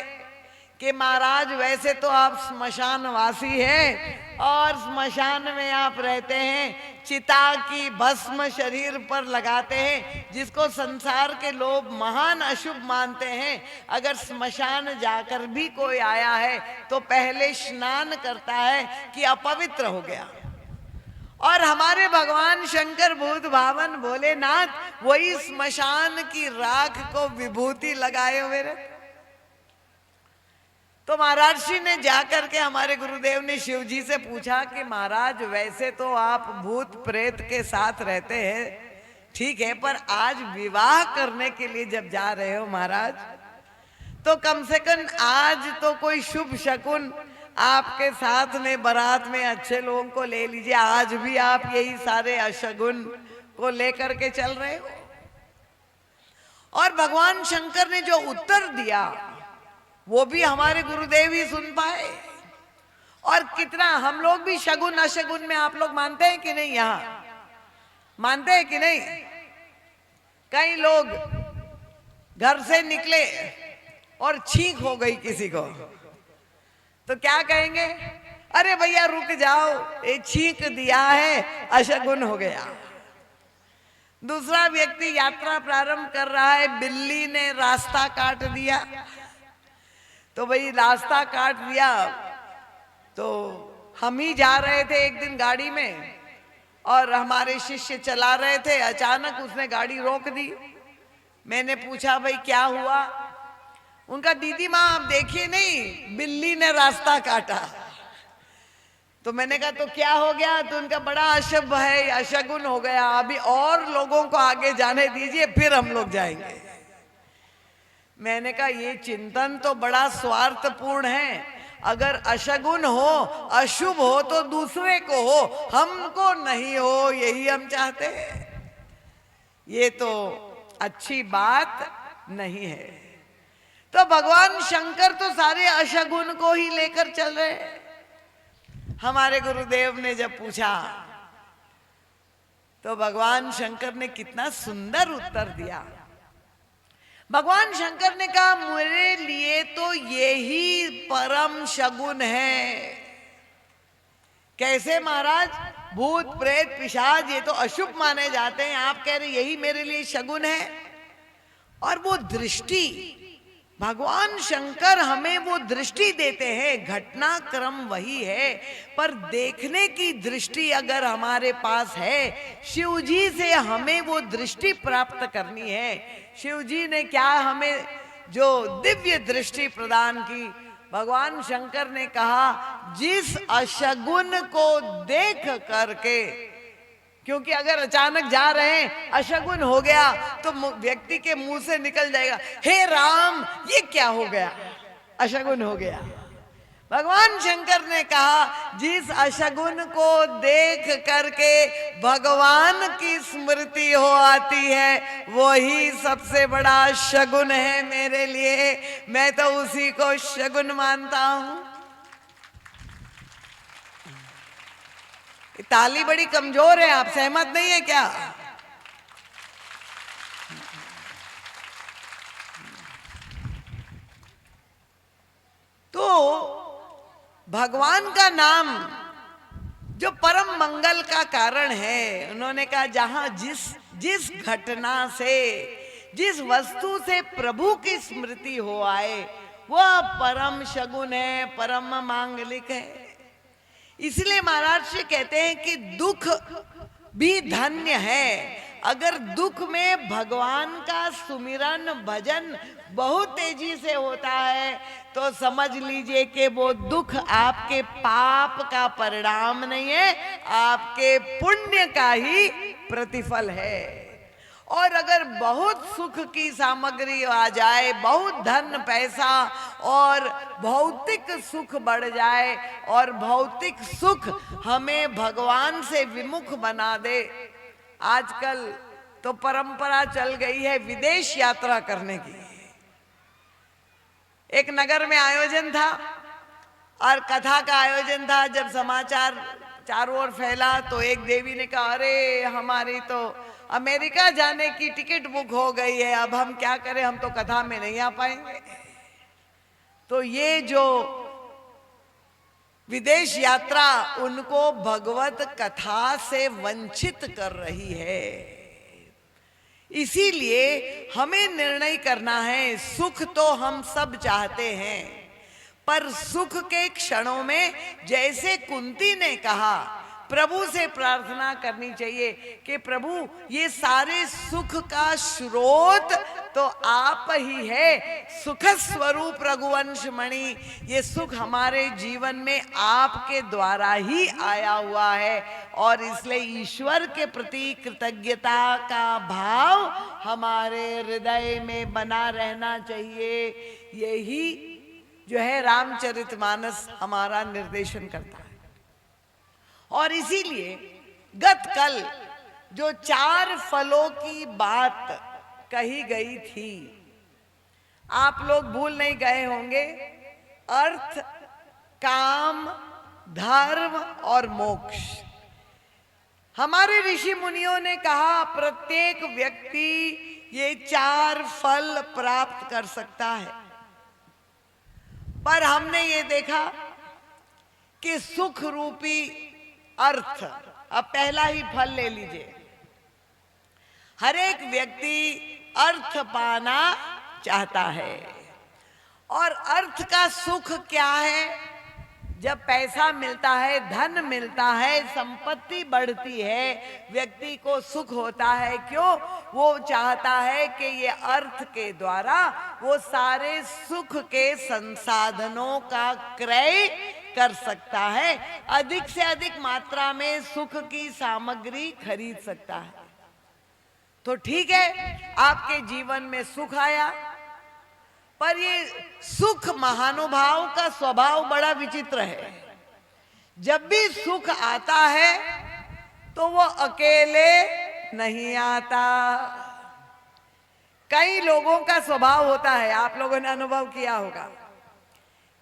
कि महाराज, वैसे तो आप स्मशान वासी हैं और स्मशान में आप रहते हैं, चिता की भस्म शरीर पर लगाते हैं, जिसको संसार के लोग महान अशुभ मानते हैं। अगर स्मशान जाकर भी कोई आया है तो पहले स्नान करता है कि अपवित्र हो गया। और हमारे भगवान शंकर भूत भावन भोलेनाथ वही स्मशान की राख को विभूति लगाए हुए रहते। तो महाराज जी ने जाकर के हमारे गुरुदेव ने शिव जी से पूछा कि महाराज, वैसे तो आप भूत प्रेत के साथ रहते हैं, ठीक है, पर आज विवाह करने के लिए जब जा रहे हो महाराज, तो कम से कम आज तो कोई शुभ शकुन आपके साथ में बारात में अच्छे लोगों को ले लीजिए। आज भी आप यही सारे अशगुन को लेकर के चल रहे हो। और भगवान शंकर ने जो उत्तर दिया वो भी हमारे गुरुदेव ही सुन पाए। और कितना हम लोग भी शगुन अशगुन में आप लोग मानते हैं कि नहीं? यहाँ मानते हैं कि नहीं? कई लोग घर से निकले और छींक हो गई किसी को, तो क्या कहेंगे? अरे भैया रुक जाओ, ये छींक दिया है, अशगुन हो गया। दूसरा व्यक्ति यात्रा प्रारंभ कर रहा है, बिल्ली ने रास्ता काट दिया, तो भाई रास्ता काट दिया। तो हम ही जा रहे थे एक दिन गाड़ी में और हमारे शिष्य चला रहे थे, अचानक उसने गाड़ी रोक दी। मैंने पूछा भाई क्या हुआ? उनका दीदी माँ आप देखिए नहीं, बिल्ली ने रास्ता काटा। तो मैंने कहा तो क्या हो गया? तो उनका बड़ा अशुभ है, अशगुन हो गया, अभी और लोगों को आगे जाने दीजिए फिर हम लोग जाएंगे। मैंने कहा ये चिंतन तो बड़ा स्वार्थपूर्ण है। अगर अशगुन हो, अशुभ हो तो दूसरे को हो, हमको नहीं हो, यही हम चाहते हैं। ये तो अच्छी बात नहीं है। तो भगवान शंकर तो सारे अशगुन को ही लेकर चल रहे हैं। हमारे गुरुदेव ने जब पूछा तो भगवान शंकर ने कितना सुंदर उत्तर दिया। भगवान शंकर ने कहा मेरे लिए तो यही परम शगुन है। कैसे महाराज? भूत प्रेत पिशाच ये तो अशुभ माने जाते हैं, आप कह रहे यही मेरे लिए शगुन है। और वो दृष्टि भगवान शंकर हमें वो दृष्टि देते हैं, घटनाक्रम वही है, पर देखने की दृष्टि अगर हमारे पास है, शिव जी से हमें वो दृष्टि प्राप्त करनी है। शिव जी ने क्या हमें जो दिव्य दृष्टि प्रदान की, भगवान शंकर ने कहा जिस अशगुन को देख करके, क्योंकि अगर अचानक जा रहे हैं अशगुन हो गया तो व्यक्ति के मुंह से निकल जाएगा, हे राम ये क्या हो गया, अशगुन हो गया। भगवान शंकर ने कहा जिस अशगुन को देख करके भगवान की स्मृति हो आती है, वही सबसे बड़ा शगुन है मेरे लिए, मैं तो उसी को शगुन मानता हूं। ताली बड़ी कमजोर है, आप सहमत नहीं है क्या? तो भगवान का नाम जो परम मंगल का कारण है, उन्होंने कहा जहां जिस घटना से, जिस वस्तु से प्रभु की स्मृति हो आए, वह परम शगुन है, परम मांगलिक है। इसलिए महाराज जी कहते हैं कि दुख भी धन्य है। अगर दुख में भगवान का सुमिरन भजन बहुत तेजी से होता है तो समझ लीजिए कि वो दुख आपके पाप का परिणाम नहीं है, आपके पुण्य का ही प्रतिफल है। और अगर बहुत सुख की सामग्री आ जाए, बहुत धन पैसा और भौतिक सुख बढ़ जाए और भौतिक सुख हमें भगवान से विमुख बना दे, आजकल तो परंपरा चल गई है विदेश यात्रा करने की। एक नगर में आयोजन था और कथा का आयोजन था। जब समाचार चारों ओर फैला तो एक देवी ने कहा, अरे हमारी तो अमेरिका जाने की टिकट बुक हो गई है, अब हम क्या करें, हम तो कथा में नहीं आ पाएंगे। तो ये जो विदेश यात्रा उनको भगवत कथा से वंचित कर रही है। इसीलिए हमें निर्णय करना है, सुख तो हम सब चाहते हैं, पर सुख के क्षणों में जैसे कुंती ने कहा, प्रभु से प्रार्थना करनी चाहिए कि प्रभु ये सारे सुख का स्रोत तो आप ही है, सुख स्वरूप रघुवंश मणि, ये सुख हमारे जीवन में आपके द्वारा ही आया हुआ है। और इसलिए ईश्वर के प्रति कृतज्ञता का भाव हमारे हृदय में बना रहना चाहिए। यही जो है रामचरितमानस हमारा निर्देशन करता है। और इसीलिए गत कल जो 4 फलों की बात कही गई थी, आप लोग भूल नहीं गए होंगे। अर्थ, काम, धर्म और मोक्ष। हमारे ऋषि मुनियों ने कहा प्रत्येक व्यक्ति ये 4 फल प्राप्त कर सकता है, पर हमने ये देखा कि सुख रूपी अर्थ, अब पहला ही फल ले लीजिए। हर एक व्यक्ति अर्थ पाना चाहता है, और अर्थ का सुख क्या है? जब पैसा मिलता है, धन मिलता है, संपत्ति बढ़ती है, व्यक्ति को सुख होता है। क्यों? वो चाहता है कि ये अर्थ के द्वारा वो सारे सुख के संसाधनों का क्रय कर सकता है, अधिक से अधिक मात्रा में सुख की सामग्री खरीद सकता है। तो ठीक है, आपके जीवन में सुख आया, पर ये सुख महानुभाव का स्वभाव बड़ा विचित्र है। जब भी सुख आता है तो वो अकेले नहीं आता। कई लोगों का स्वभाव होता है, आप लोगों ने अनुभव किया होगा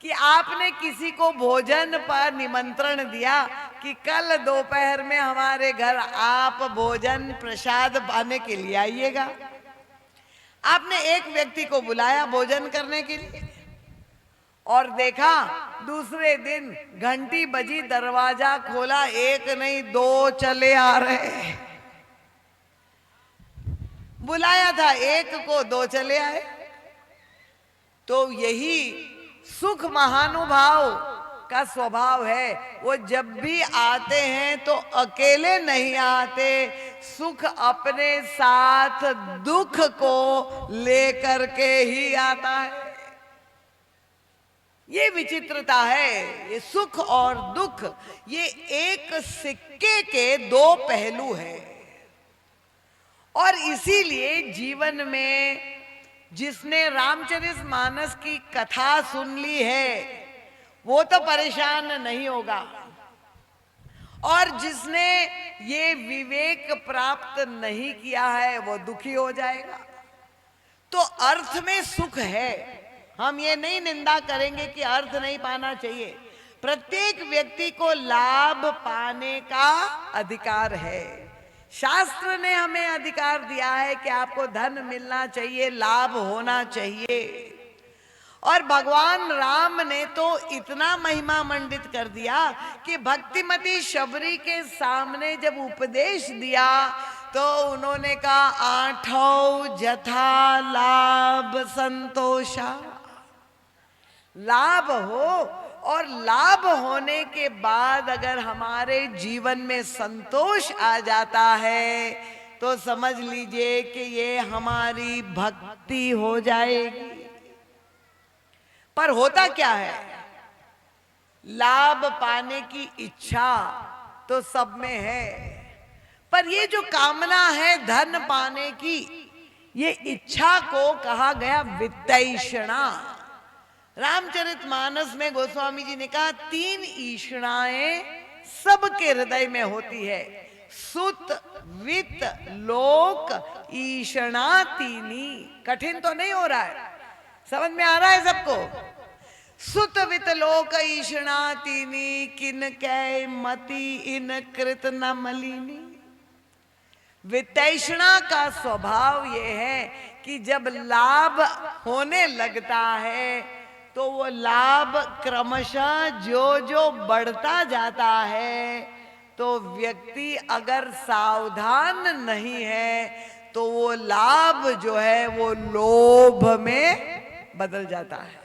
कि आपने किसी को भोजन पर निमंत्रण दिया कि कल दोपहर में हमारे घर आप भोजन प्रसाद पाने के लिए आइएगा। आपने एक व्यक्ति को बुलाया भोजन करने के लिए, और देखा दूसरे दिन घंटी बजी, दरवाजा खोला, एक नहीं 2 चले आ रहे। बुलाया था एक को, 2 चले आए। तो यही सुख महानुभाव का स्वभाव है। वो जब भी आते हैं तो अकेले नहीं आते, सुख अपने साथ दुख को लेकर के ही आता है। ये विचित्रता है। ये सुख और दुख ये एक सिक्के के दो पहलू हैं। और इसीलिए जीवन में जिसने रामचरितमानस की कथा सुन ली है वो तो परेशान नहीं होगा, और जिसने ये विवेक प्राप्त नहीं किया है वो दुखी हो जाएगा। तो अर्थ में सुख है, हम ये नहीं निंदा करेंगे कि अर्थ नहीं पाना चाहिए। प्रत्येक व्यक्ति को लाभ पाने का अधिकार है। शास्त्र ने हमें अधिकार दिया है कि आपको धन मिलना चाहिए, लाभ होना चाहिए। और भगवान राम ने तो इतना महिमा मंडित कर दिया कि भक्तिमती शबरी के सामने जब उपदेश दिया तो उन्होंने कहा आठौ जथा लाभ संतोषा। लाभ हो, और लाभ होने के बाद अगर हमारे जीवन में संतोष आ जाता है तो समझ लीजिए कि ये हमारी भक्ति हो जाएगी। पर होता क्या है, लाभ पाने की इच्छा तो सब में है, पर ये जो कामना है धन पाने की, ये इच्छा को कहा गया वित्तैषणा। रामचरितमानस में गोस्वामी जी ने कहा 3 ईषणाएं सबके हृदय में होती है। सुत वित्त लोक ईषणा तीनी। कठिन तो नहीं हो रहा है, समझ में आ रहा है सबको। सुत वित्त लोक ईषणा तीनी, किन कै मति इन कृत न मलिनी। वित्तैषणा का स्वभाव ये है कि जब लाभ होने लगता है तो वो लाभ क्रमशः जो जो बढ़ता जाता है, तो व्यक्ति अगर सावधान नहीं है तो वो लाभ जो है वो लोभ में बदल जाता है।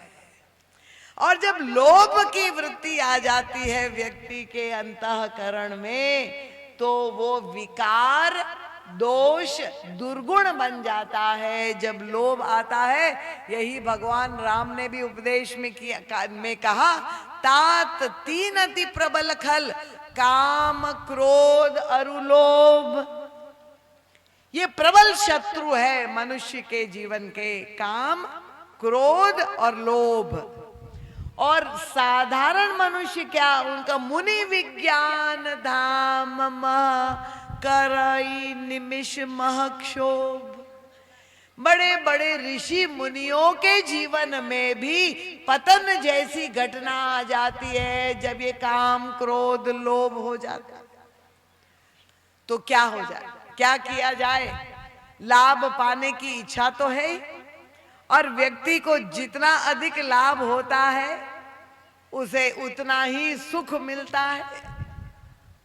और जब लोभ की वृत्ति आ जाती है व्यक्ति के अंतःकरण में तो वो विकार दोष दुर्गुण बन जाता है। जब लोभ आता है, यही भगवान राम ने भी उपदेश में कहा तात 3 अति प्रबल खल काम क्रोध अरुलोभ। ये प्रबल शत्रु है मनुष्य के जीवन के, काम क्रोध और लोभ। और साधारण मनुष्य क्या, उनका मुनि विज्ञान धाम करई निमिष महक्षोभ। बड़े बड़े ऋषि मुनियों के जीवन में भी पतन जैसी घटना आ जाती है जब ये काम क्रोध लोभ हो जाता। तो क्या हो जाए, क्या किया जाए? लाभ पाने की इच्छा तो है ही, और व्यक्ति को जितना अधिक लाभ होता है उसे उतना ही सुख मिलता है।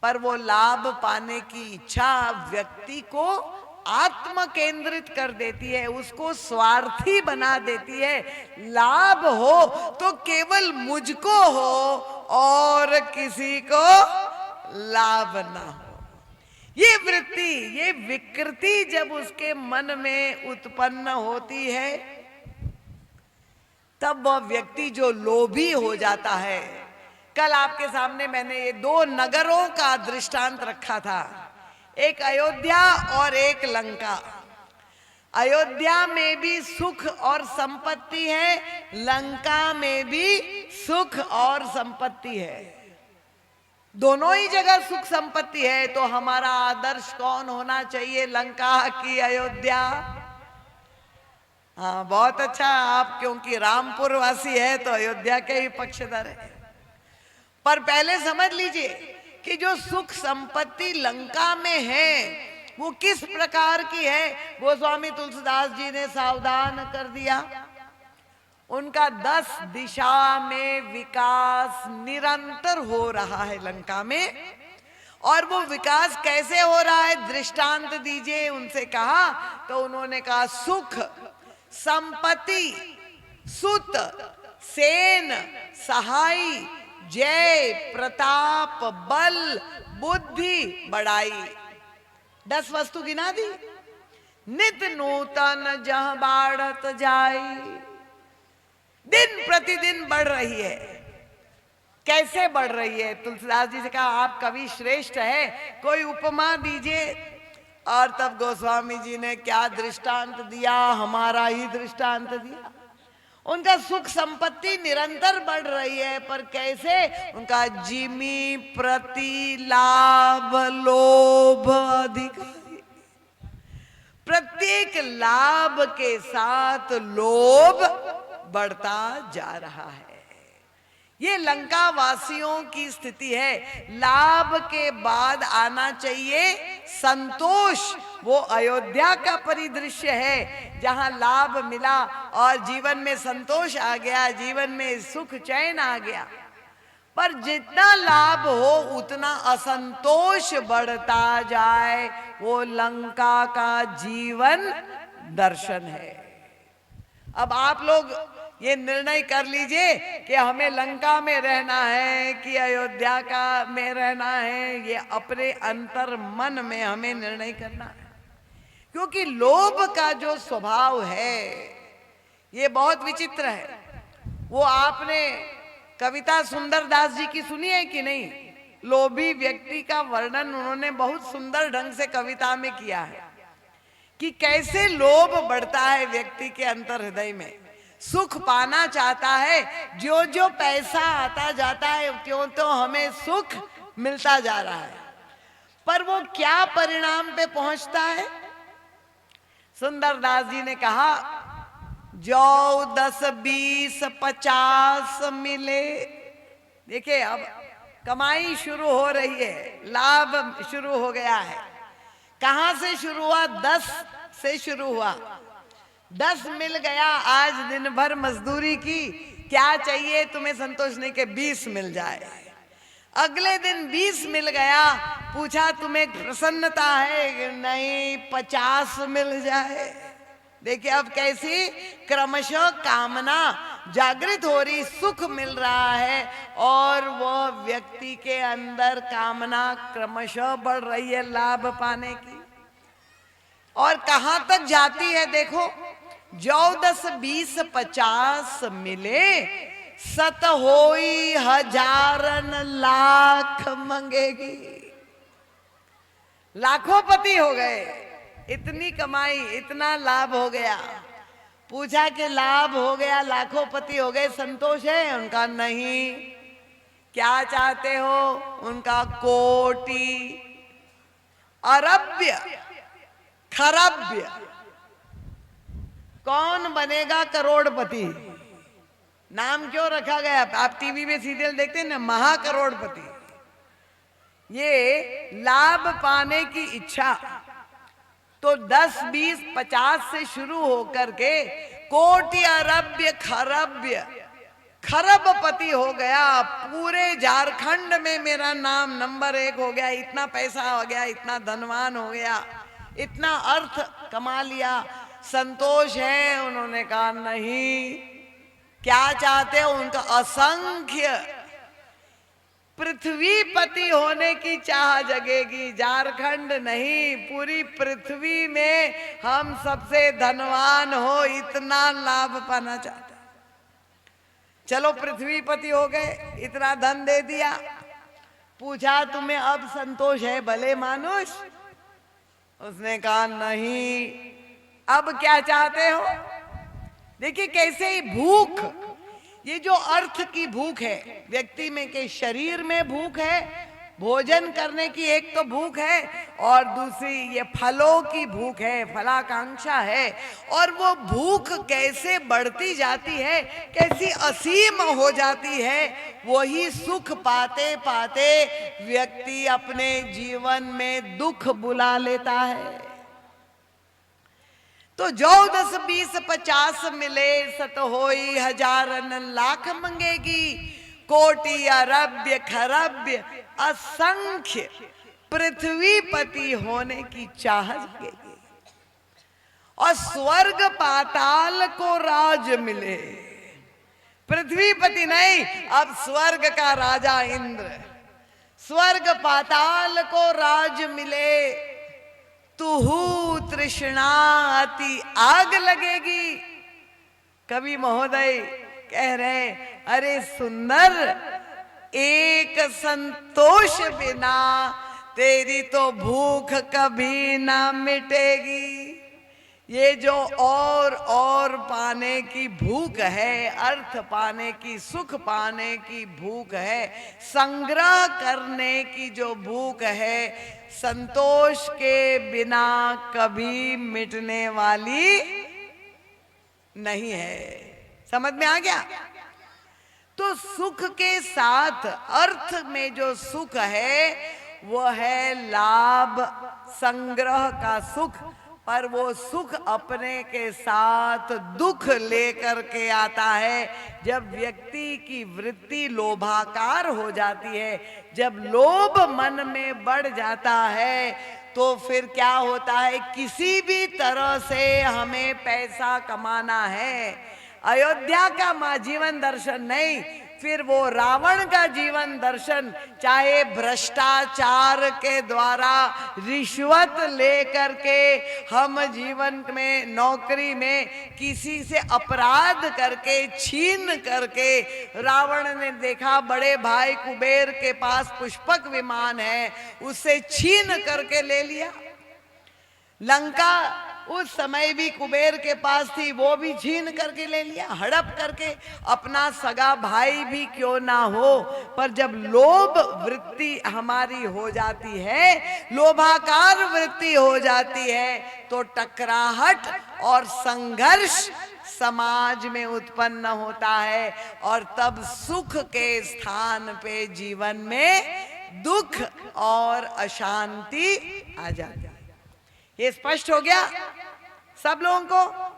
पर वो लाभ पाने की इच्छा व्यक्ति को आत्म केंद्रित कर देती है, उसको स्वार्थी बना देती है। लाभ हो तो केवल मुझको हो और किसी को लाभ ना हो। ये वृत्ति, ये विकृति जब उसके मन में उत्पन्न होती है तब वह व्यक्ति जो लोभी हो जाता है। कल आपके सामने मैंने ये 2 नगरों का दृष्टांत रखा था, एक अयोध्या और एक लंका। अयोध्या में भी सुख और संपत्ति है, लंका में भी सुख और संपत्ति है। दोनों ही जगह सुख संपत्ति है। तो हमारा आदर्श कौन होना चाहिए, लंका की अयोध्या? हाँ, बहुत अच्छा। आप क्योंकि रामपुर वासी है तो अयोध्या के ही पक्षधर है। पर पहले समझ लीजिए कि जो सुख संपत्ति लंका में है वो किस प्रकार की है। गोस्वामी तुलसीदास जी ने सावधान कर दिया। उनका 10 दिशा में विकास निरंतर हो रहा है लंका में। और वो विकास कैसे हो रहा है, दृष्टांत दीजिए। उनसे कहा तो उन्होंने कहा सुख संपत्ति सुत सेन सहाई जय प्रताप बल बुद्धि बढ़ाई। 10 वस्तु गिना दी। नित नूतन जह बाढ़त जाई, दिन प्रतिदिन बढ़ रही है। कैसे बढ़ रही है? तुलसीदास जी से कहा आप कवि श्रेष्ठ है, कोई उपमा दीजिए। और तब गोस्वामी जी ने क्या दृष्टांत दिया, हमारा ही दृष्टांत दिया। उनका सुख संपत्ति निरंतर बढ़ रही है, पर कैसे? उनका जिमी प्रति लाभ लोभ अधिकारी। प्रत्येक लाभ के साथ लोभ बढ़ता जा रहा है। ये लंका वासियों की स्थिति है। लाभ के बाद आना चाहिए संतोष। वो अयोध्या का परिदृश्य है जहां लाभ मिला और जीवन में संतोष आ गया, जीवन में सुख चैन आ गया। पर जितना लाभ हो उतना असंतोष बढ़ता जाए, वो लंका का जीवन दर्शन है। अब आप लोग ये निर्णय कर लीजिए कि हमें लंका में रहना है कि अयोध्या का में रहना है। ये अपने अंतर मन में हमें निर्णय करना है, क्योंकि लोभ का जो स्वभाव है ये बहुत विचित्र है। वो आपने कविता सुंदरदास जी की सुनी है कि नहीं? लोभी व्यक्ति का वर्णन उन्होंने बहुत सुंदर ढंग से कविता में किया है कि कैसे लोभ बढ़ता है व्यक्ति के अंतर हृदय में। सुख पाना चाहता है, जो जो पैसा आता जाता है त्यों तो हमें सुख मिलता जा रहा है, पर वो क्या परिणाम पे पहुंचता है? सुंदरदास जी ने कहा 9, 10, 20, 50 मिले। देखिए अब कमाई शुरू हो रही है, लाभ शुरू हो गया है। कहां से शुरू हुआ? 10 से शुरू हुआ। 10 मिल गया, आज दिन भर मजदूरी की, क्या चाहिए तुम्हें संतोष नहीं के 20 मिल जाए। अगले दिन 20 मिल गया, पूछा तुम्हें प्रसन्नता है? नहीं, 50 मिल जाए। देखिए अब कैसी क्रमशः कामना जागृत हो रही, सुख मिल रहा है और वह व्यक्ति के अंदर कामना क्रमशः बढ़ रही है लाभ पाने की। और कहां तक जाती है देखो, 14, 20, 50 मिले, सत होई हजारन लाख मंगेगी। लाखोंपति हो गए, इतनी कमाई, इतना लाभ हो गया। पूछा कि लाभ हो गया, लाखोंपति हो गए, संतोष है? उनका नहीं। क्या चाहते हो? उनका कोटि अरब्य खरब्य। कौन बनेगा करोड़पति? नाम क्यों रखा गया? आप टीवी में सीरियल देखते हैं ना, महाकरोड़पति। ये लाभ पाने की इच्छा तो 10, 20, 50 से शुरू होकर के कोटि अरब्य खरब्य, खरबपति हो गया। पूरे झारखंड में मेरा नाम नंबर 1 हो गया, इतना पैसा हो गया, इतना धनवान हो गया, इतना अर्थ कमा लिया। संतोष है? उन्होंने कहा नहीं। क्या चाहते हो? उनका असंख्य पृथ्वीपति होने की चाह जगेगी। झारखंड नहीं, पूरी पृथ्वी में हम सबसे धनवान हो, इतना लाभ पाना चाहते। चलो पृथ्वीपति हो गए, इतना धन दे दिया। पूछा तुम्हें अब संतोष है भले मानुष? उसने कहा नहीं। अब क्या चाहते हो? देखिए कैसे ही भूख, ये जो अर्थ की भूख है व्यक्ति में, के शरीर में भूख है, भोजन करने की एक तो भूख है, और दूसरी ये फलों की भूख है, फलाकांक्षा है। और वो भूख कैसे बढ़ती जाती है, कैसी असीम हो जाती है। वही सुख पाते पाते व्यक्ति अपने जीवन में दुख बुला लेता है। तो 14, 20, 50 मिले, सत होई हजारन लाख मंगेगी। कोटि अरब्य खरब्य असंख्य पृथ्वीपति होने की चाह जगेगी। और स्वर्ग पाताल को राज मिले। पृथ्वीपति नहीं, अब स्वर्ग का राजा इंद्र। स्वर्ग पाताल को राज मिले, तुहु तृष्णा अति आग लगेगी। कवि महोदय कह रहे, अरे सुंदर, एक संतोष बिना तेरी तो भूख कभी ना मिटेगी। ये जो और पाने की भूख है, अर्थ पाने की, सुख पाने की भूख है, संग्रह करने की जो भूख है, संतोष के बिना कभी मिटने वाली नहीं है। समझ में आ गया? तो सुख के साथ अर्थ में जो सुख है वो है लाभ, संग्रह का सुख, पर वो सुख अपने के साथ दुख लेकर के आता है। जब व्यक्ति की वृत्ति लोभाकार हो जाती है, जब लोभ मन में बढ़ जाता है, तो फिर क्या होता है, किसी भी तरह से हमें पैसा कमाना है। अयोध्या का जीवन दर्शन नहीं, फिर वो रावण का जीवन दर्शन, चाहे भ्रष्टाचार के द्वारा रिश्वत लेकर के हम जीवन में, नौकरी में किसी से अपराध करके, छीन करके, रावण ने देखा बड़े भाई कुबेर के पास पुष्पक विमान है, उससे छीन करके ले लिया। लंका उस समय भी कुबेर के पास थी, वो भी छीन करके ले लिया, हड़प करके। अपना सगा भाई भी क्यों ना हो, पर जब लोभ वृत्ति हमारी हो जाती है, लोभाकार वृत्ति हो जाती है, तो टकराहट और संघर्ष समाज में उत्पन्न होता है, और तब सुख के स्थान पे जीवन में दुख और अशांति आ जाती है। ये स्पष्ट हो गया सब लोगों को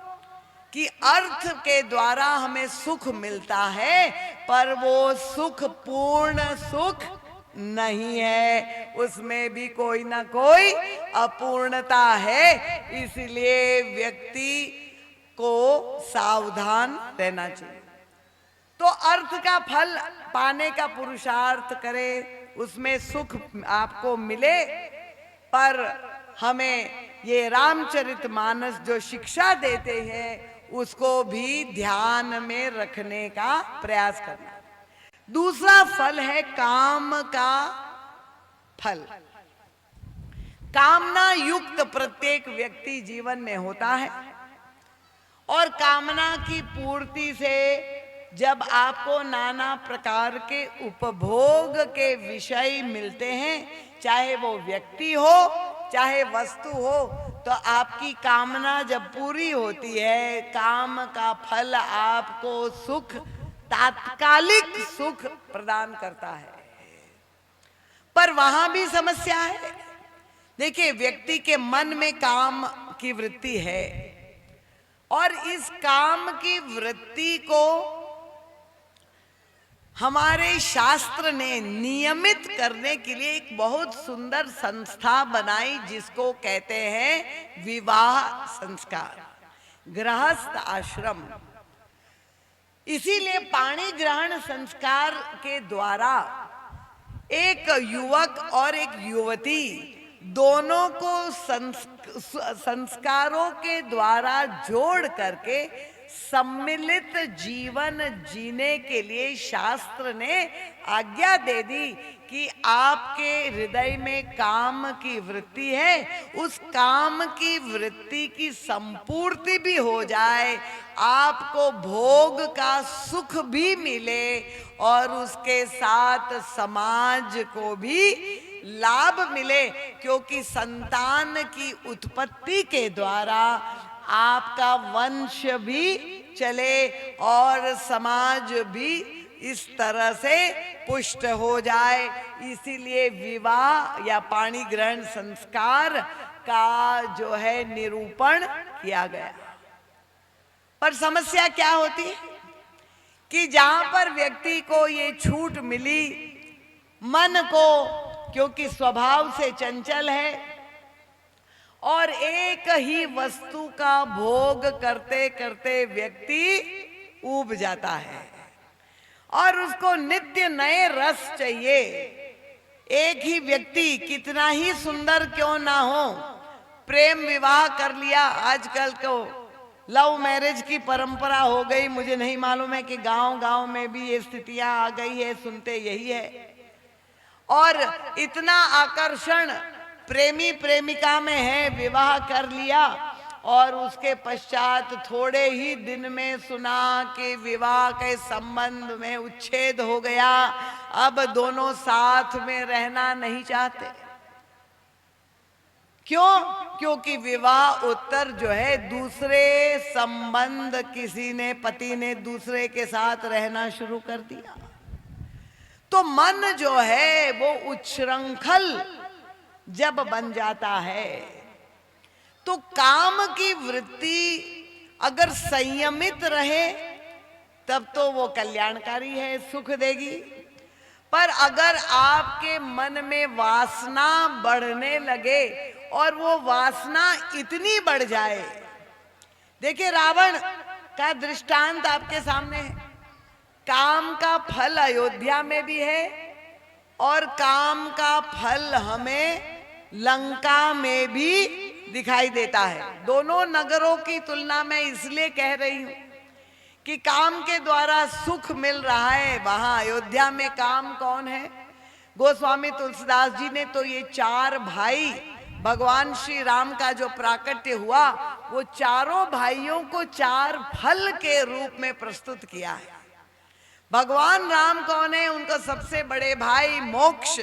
कि अर्थ के द्वारा हमें सुख मिलता है, पर वो सुख पूर्ण सुख नहीं है, उसमें भी कोई ना कोई अपूर्णता है। इसलिए व्यक्ति को सावधान रहना चाहिए। तो अर्थ का फल पाने का पुरुषार्थ करे, उसमें सुख आपको मिले, पर हमें ये रामचरितमानस जो शिक्षा देते हैं उसको भी ध्यान में रखने का प्रयास करना। दूसरा फल है काम का फल। कामना युक्त प्रत्येक व्यक्ति जीवन में होता है, और कामना की पूर्ति से जब आपको नाना प्रकार के उपभोग के विषय मिलते हैं, चाहे वो व्यक्ति हो चाहे वस्तु हो, तो आपकी कामना जब पूरी होती है, काम का फल आपको सुख, तात्कालिक सुख प्रदान करता है। पर वहां भी समस्या है। देखिए, व्यक्ति के मन में काम की वृत्ति है, और इस काम की वृत्ति को हमारे शास्त्र ने नियमित करने के लिए एक बहुत सुंदर संस्था बनाई, जिसको कहते हैं विवाह संस्कार, गृहस्थ आश्रम। इसीलिए पाणी ग्रहण संस्कार के द्वारा एक युवक और एक युवती दोनों को संस्कारों के द्वारा जोड़ करके सम्मिलित जीवन जीने के लिए शास्त्र ने आज्ञा दे दी कि आपके हृदय में काम की वृत्ति है, उस काम की वृत्ति की संपूर्ति भी हो जाए, आपको भोग का सुख भी मिले, और उसके साथ समाज को भी लाभ मिले, क्योंकि संतान की उत्पत्ति के द्वारा आपका वंश भी चले और समाज भी इस तरह से पुष्ट हो जाए। इसीलिए विवाह या पाणी ग्रहण संस्कार का जो है निरूपण किया गया। पर समस्या क्या होती है कि जहां पर व्यक्ति को ये छूट मिली, मन को, क्योंकि स्वभाव से चंचल है और एक ही वस्तु का भोग करते करते व्यक्ति ऊब जाता है, और उसको नित्य नए रस चाहिए। एक ही व्यक्ति कितना ही सुंदर क्यों ना हो, प्रेम विवाह कर लिया। आजकल को लव मैरिज की परंपरा हो गई। मुझे नहीं मालूम है कि गांव गांव में भी ये स्थितियां आ गई है, सुनते यही है। और इतना आकर्षण प्रेमी प्रेमिका में है, विवाह कर लिया और उसके पश्चात थोड़े ही दिन में सुना कि विवाह के संबंध में उच्छेद हो गया। अब दोनों साथ में रहना नहीं चाहते। क्यों? क्योंकि विवाह उत्तर जो है दूसरे संबंध, किसी ने, पति ने दूसरे के साथ रहना शुरू कर दिया। तो मन जो है वो उच्छृंखल जब बन जाता है तो काम की वृत्ति अगर संयमित रहे तब तो वो कल्याणकारी है, सुख देगी। पर अगर आपके मन में वासना बढ़ने लगे और वो वासना इतनी बढ़ जाए, देखिए रावण का दृष्टांत आपके सामने है। काम का फल अयोध्या में भी है और काम का फल हमें लंका में भी दिखाई देता है। दोनों नगरों की तुलना में इसलिए कह रही हूं कि काम के द्वारा सुख मिल रहा है। वहां अयोध्या में काम कौन है? गोस्वामी तुलसीदास जी ने तो ये चार भाई, भगवान श्री राम का जो प्राकट्य हुआ वो चारों भाइयों को चार फल के रूप में प्रस्तुत किया है। भगवान राम कौन है? उनका सबसे बड़े भाई मोक्ष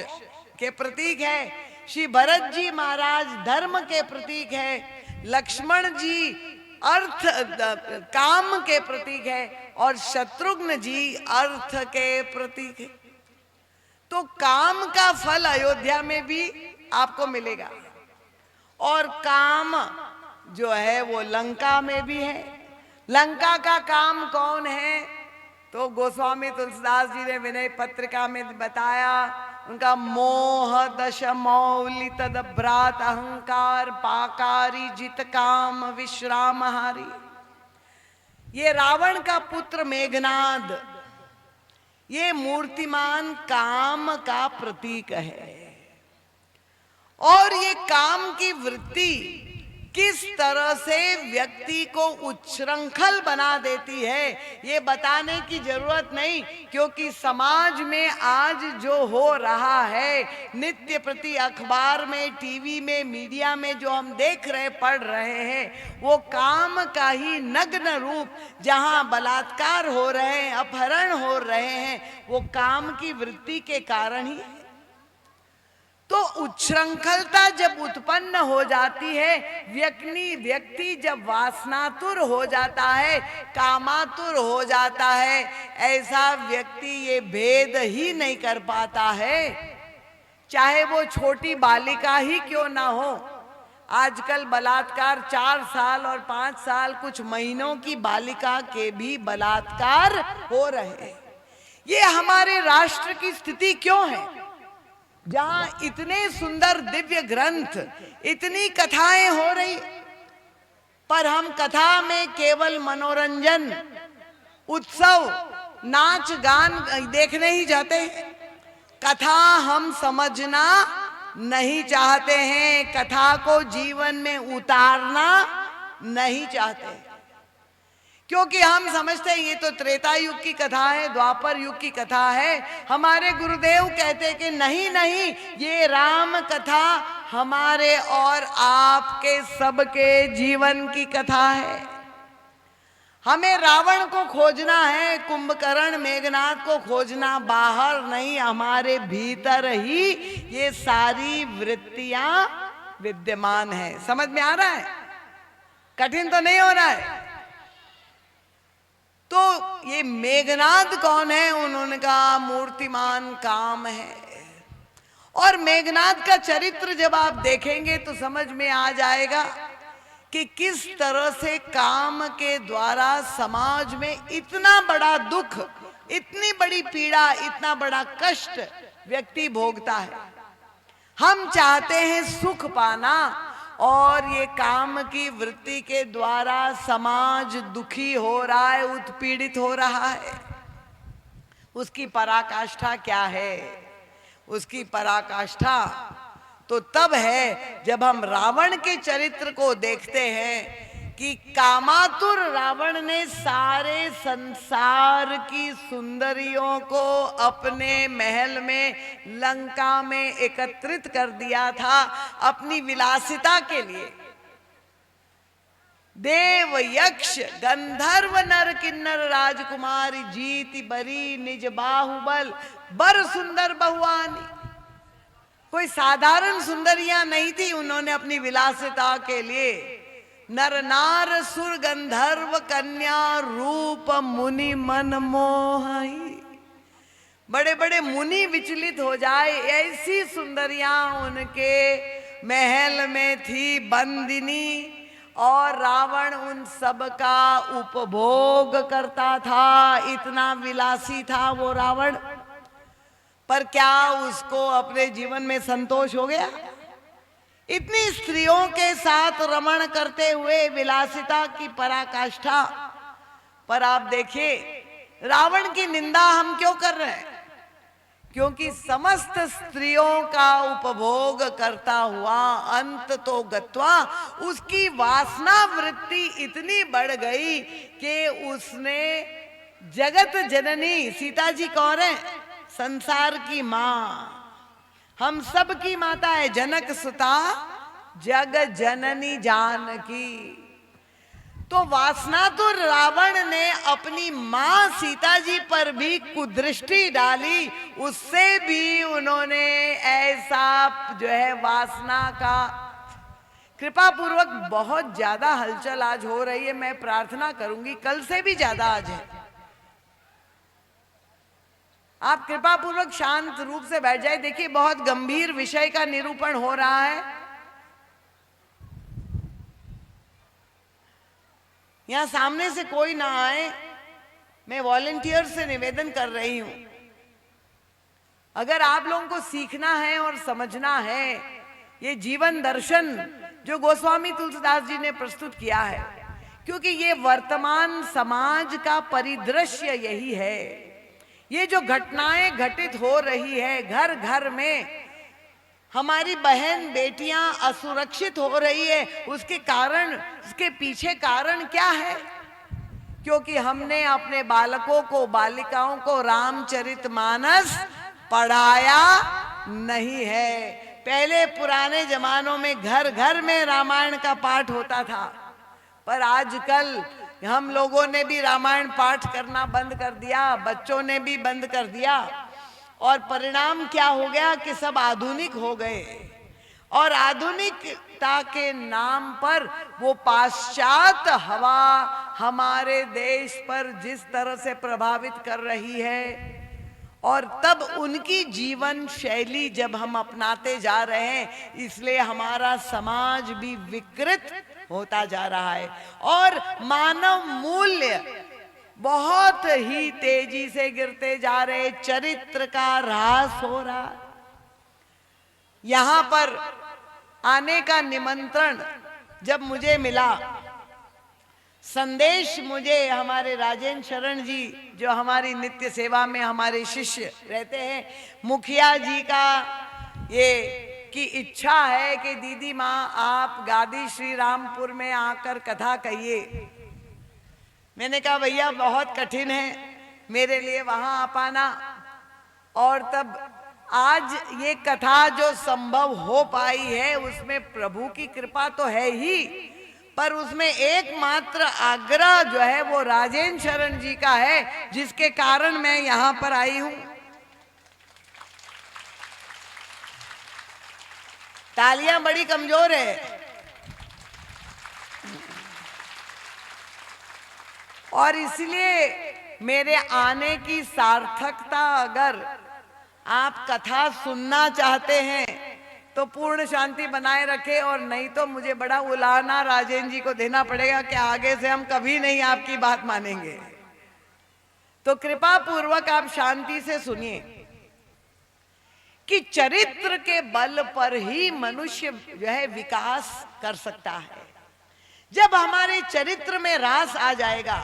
के प्रतीक है। श्री भरत जी महाराज धर्म के प्रतीक है। लक्ष्मण जी अर्थ काम के प्रतीक है और शत्रुघ्न जी अर्थ के प्रतीक है। तो काम का फल अयोध्या में भी आपको मिलेगा और काम जो है वो लंका में भी है। लंका का काम कौन है? तो गोस्वामी तुलसीदास जी ने विनय पत्रिका में बताया, उनका मोह दश मौलि तद भ्रात अहंकार पाकारी जित काम विश्रामहारी। ये रावण का पुत्र मेघनाद, ये मूर्तिमान काम का प्रतीक है। और ये काम की वृत्ति किस तरह से व्यक्ति को उच्छृंखल बना देती है ये बताने की जरूरत नहीं, क्योंकि समाज में आज जो हो रहा है, नित्य प्रति अखबार में, टीवी में, मीडिया में जो हम देख रहे, पढ़ रहे हैं, वो काम का ही नग्न रूप, जहां बलात्कार हो रहे हैं, अपहरण हो रहे हैं, वो काम की वृत्ति के कारण ही है। तो उच्छृंखलता जब उत्पन्न हो जाती है, व्यक्ति जब वासनातुर हो जाता है, कामातुर हो जाता है, ऐसा व्यक्ति ये भेद ही नहीं कर पाता है, चाहे वो छोटी बालिका ही क्यों ना हो। आजकल बलात्कार 4 साल और 5 साल कुछ महीनों की बालिका के भी बलात्कार हो रहे हैं। ये हमारे राष्ट्र की स्थिति क्यों है, जहां इतने सुंदर दिव्य ग्रंथ, इतनी कथाएं हो रही, पर हम कथा में केवल मनोरंजन, उत्सव, नाच गान देखने ही जाते हैं। कथा हम समझना नहीं चाहते हैं, कथा को जीवन में उतारना नहीं चाहते, क्योंकि हम समझते हैं ये तो त्रेता युग की कथा है, द्वापर युग की कथा है। हमारे गुरुदेव कहते कि नहीं नहीं, ये राम कथा हमारे और आपके सबके जीवन की कथा है। हमें रावण को खोजना है, कुंभकर्ण मेघनाद को खोजना बाहर नहीं, हमारे भीतर ही ये सारी वृत्तियां विद्यमान है। समझ में आ रहा है? कठिन तो नहीं हो रहा है? तो ये मेघनाद कौन है? उनका मूर्तिमान काम है। और मेघनाद का चरित्र जब आप देखेंगे तो समझ में आ जाएगा कि किस तरह से काम के द्वारा समाज में इतना बड़ा दुख, इतनी बड़ी पीड़ा, इतना बड़ा कष्ट व्यक्ति भोगता है। हम चाहते हैं सुख पाना, और ये काम की वृत्ति के द्वारा समाज दुखी हो रहा है, उत्पीड़ित हो रहा है। उसकी पराकाष्ठा क्या है? उसकी पराकाष्ठा तो तब है जब हम रावण के चरित्र को देखते हैं कि कामातुर रावण ने सारे संसार की सुंदरियों को अपने महल में लंका में एकत्रित कर दिया था अपनी विलासिता के लिए। देव यक्ष गंधर्व नर किन्नर राजकुमारी जीति बरी निज बाहुबल बर सुंदर बहुआनी। कोई साधारण सुंदरियां नहीं थी, उन्होंने अपनी विलासिता के लिए नर नार सुर गंधर्व कन्या रूप मुनि मन मोहाई। बड़े बड़े मुनि विचलित हो जाए ऐसी सुंदरियां उनके महल में थी बंदिनी, और रावण उन सब का उपभोग करता था। इतना विलासी था वो रावण। पर क्या उसको अपने जीवन में संतोष हो गया? इतनी स्त्रियों के साथ रमण करते हुए विलासिता की पराकाष्ठा। पर आप देखिए रावण की निंदा हम क्यों कर रहे हैं? क्योंकि समस्त स्त्रियों का उपभोग करता हुआ अंत तो गत्वा उसकी वासना वृत्ति इतनी बढ़ गई कि उसने जगत जननी, सीता जी कौन है? संसार की मां, हम सब की माता है, जनक सुता जग जननी जानकी। तो वासना तो रावण ने अपनी मां सीता जी पर भी कुदृष्टि डाली, उससे भी उन्होंने ऐसा जो है वासना का। कृपा पूर्वक बहुत ज्यादा हलचल आज हो रही है, मैं प्रार्थना करूंगी कल से भी ज्यादा आज है। आप कृपा पूर्वक शांत रूप से बैठ जाए। देखिए बहुत गंभीर विषय का निरूपण हो रहा है। यहां सामने से कोई ना आए, मैं वॉलंटियर से निवेदन कर रही हूं। अगर आप लोगों को सीखना है और समझना है ये जीवन दर्शन जो गोस्वामी तुलसीदास जी ने प्रस्तुत किया है, क्योंकि ये वर्तमान समाज का परिदृश्य यही है। ये जो घटनाएं घटित हो रही है, घर घर में हमारी बहन बेटियां असुरक्षित हो रही है, उसके कारण, उसके पीछे कारण क्या है? क्योंकि हमने अपने बालकों को, बालिकाओं को रामचरितमानस पढ़ाया नहीं है। पहले पुराने जमानों में घर घर में रामायण का पाठ होता था, पर आजकल हम लोगों ने भी रामायण पाठ करना बंद कर दिया, बच्चों ने भी बंद कर दिया। और परिणाम क्या हो गया कि सब आधुनिक हो गए, और आधुनिकता के नाम पर वो पाश्चात्य हवा हमारे देश पर जिस तरह से प्रभावित कर रही है, और तब उनकी जीवन शैली जब हम अपनाते जा रहे हैं, इसलिए हमारा समाज भी विकृत होता जा रहा है और मानव मूल्य बहुत ही तेजी से गिरते जा रहे, चरित्र का ह्रास हो रहा। यहां पर आने का निमंत्रण जब मुझे मिला, संदेश मुझे हमारे राजेंद्र शरण जी जो हमारी नित्य सेवा में हमारे शिष्य रहते हैं, मुखिया जी का ये की इच्छा है कि दीदी माँ आप गादी श्री रामपुर में आकर कथा कहिए। मैंने कहा भैया बहुत कठिन है मेरे लिए वहां आ पाना, और तब आज ये कथा जो संभव हो पाई है उसमें प्रभु की कृपा तो है ही, पर उसमें एकमात्र आग्रह जो है वो राजेंद्र शरण जी का है, जिसके कारण मैं यहां पर आई हूं। तालियां बड़ी कमजोर है, और इसलिए मेरे आने की सार्थकता, अगर आप कथा सुनना चाहते हैं तो पूर्ण शांति बनाए रखे, और नहीं तो मुझे बड़ा उलाहना राजेंद्र जी को देना पड़ेगा कि आगे से हम कभी नहीं आपकी बात मानेंगे। तो कृपा पूर्वक आप शांति से सुनिए कि चरित्र के बल पर ही मनुष्य जो है विकास कर सकता है। जब हमारे चरित्र में रास आ जाएगा,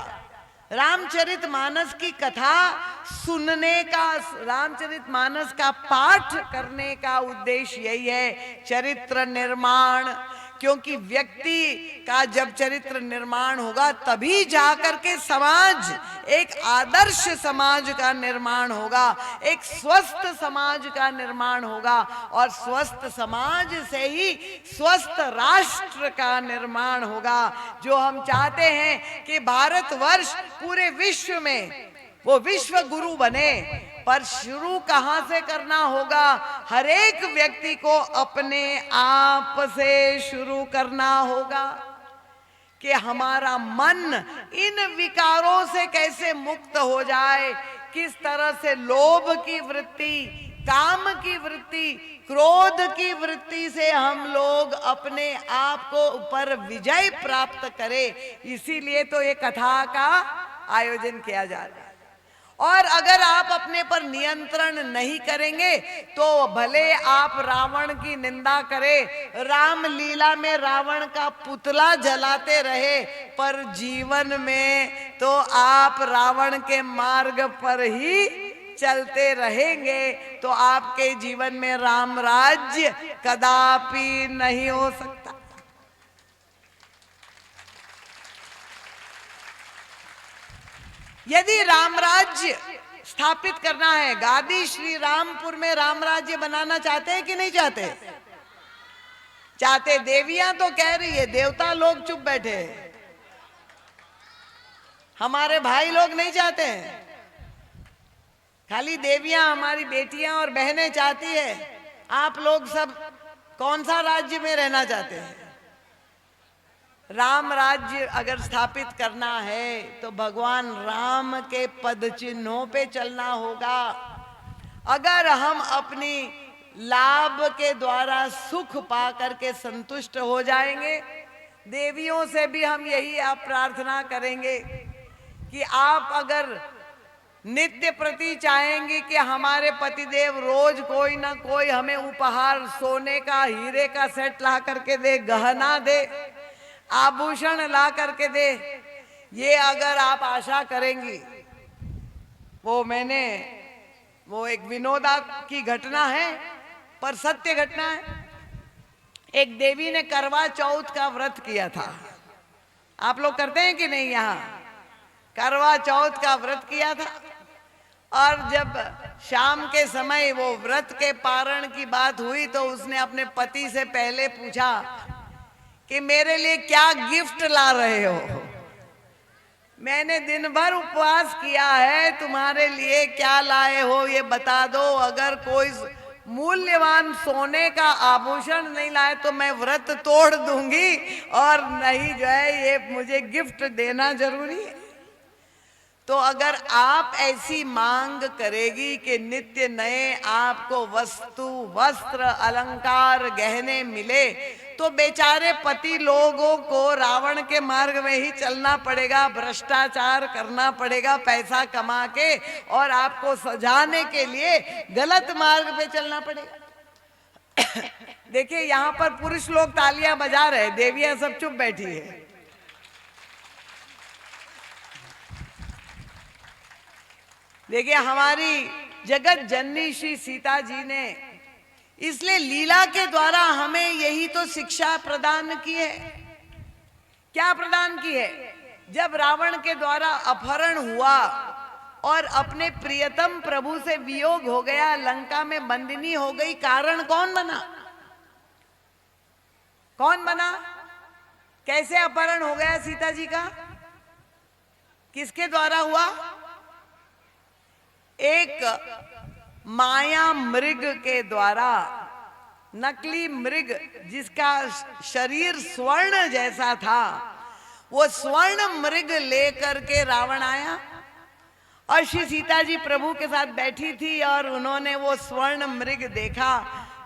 रामचरितमानस की कथा सुनने का, रामचरितमानस का पाठ करने का उद्देश्य यही है, चरित्र निर्माण। क्योंकि व्यक्ति का जब चरित्र निर्माण होगा तभी जाकर के समाज, एक आदर्श समाज का निर्माण होगा, एक स्वस्थ समाज का निर्माण होगा, और स्वस्थ समाज से ही स्वस्थ राष्ट्र का निर्माण होगा। जो हम चाहते हैं कि भारतवर्ष पूरे विश्व में वो विश्व गुरु बने, पर शुरू कहां से करना होगा? हर एक व्यक्ति को अपने आप से शुरू करना होगा कि हमारा मन इन विकारों से कैसे मुक्त हो जाए, किस तरह से लोभ की वृत्ति, काम की वृत्ति, क्रोध की वृत्ति से हम लोग अपने आप को ऊपर विजय प्राप्त करें। इसीलिए तो ये कथा का आयोजन किया जा रहा है। और अगर आप अपने पर नियंत्रण नहीं करेंगे तो भले आप रावण की निंदा करें, रामलीला में रावण का पुतला जलाते रहे, पर जीवन में तो आप रावण के मार्ग पर ही चलते रहेंगे, तो आपके जीवन में राम राज्य कदापि नहीं हो सकता। यदि रामराज्य स्थापित करना है, गादी श्री रामपुर में रामराज्य बनाना चाहते हैं कि नहीं चाहते? चाहते। देवियां तो कह रही है, देवता लोग चुप बैठे हैं, हमारे भाई लोग नहीं चाहते हैं। खाली देवियां, हमारी बेटियां और बहनें चाहती है। आप लोग सब कौन सा राज्य में रहना चाहते हैं? राम राज्य अगर स्थापित करना है तो भगवान राम के पद चिन्हों पे चलना होगा। अगर हम अपनी लाभ के द्वारा सुख पा करके संतुष्ट हो जाएंगे, देवियों से भी हम यही आप प्रार्थना करेंगे कि आप अगर नित्य प्रति चाहेंगे कि हमारे पतिदेव रोज कोई ना कोई हमें उपहार, सोने का, हीरे का सेट ला करके दे, गहना दे, आभूषण ला करके दे, ये अगर आप आशा करेंगी, वो एक विनोदा की घटना है पर सत्य घटना है। एक देवी ने करवा चौथ का व्रत किया था। आप लोग करते हैं कि नहीं? यहाँ करवा चौथ का व्रत किया था, और जब शाम के समय वो व्रत के पारण की बात हुई तो उसने अपने पति से पहले पूछा कि मेरे लिए क्या गिफ्ट ला रहे हो? मैंने दिन भर उपवास किया है, तुम्हारे लिए क्या लाए हो ये बता दो। अगर कोई मूल्यवान सोने का आभूषण नहीं लाए तो मैं व्रत तोड़ दूंगी, और नहीं जो है ये मुझे गिफ्ट देना जरूरी है। तो अगर आप ऐसी मांग करेगी कि नित्य नए आपको वस्तु, वस्त्र, अलंकार, गहने मिले, तो बेचारे पति लोगों को रावण के मार्ग में ही चलना पड़ेगा, भ्रष्टाचार करना पड़ेगा पैसा कमा के, और आपको सजाने के लिए गलत मार्ग पे चलना पड़ेगा। देखिए यहाँ पर पुरुष लोग तालियां बजा रहे, देवियां सब चुप बैठी है। देखिए हमारी जगत जननी श्री सीता जी ने इसलिए लीला के द्वारा हमें यही तो शिक्षा प्रदान की है। क्या प्रदान की है? जब रावण के द्वारा अपहरण हुआ और अपने प्रियतम प्रभु से वियोग हो गया, लंका में बंदिनी हो गई, कारण कौन बना? कौन बना? कैसे अपहरण हो गया सीता जी का? किसके द्वारा हुआ? एक माया मृग के द्वारा, नकली मृग जिसका शरीर स्वर्ण जैसा था, वो स्वर्ण मृग लेकर के रावण आया और श्री सीता जी प्रभु के साथ बैठी थी और उन्होंने वो स्वर्ण मृग देखा,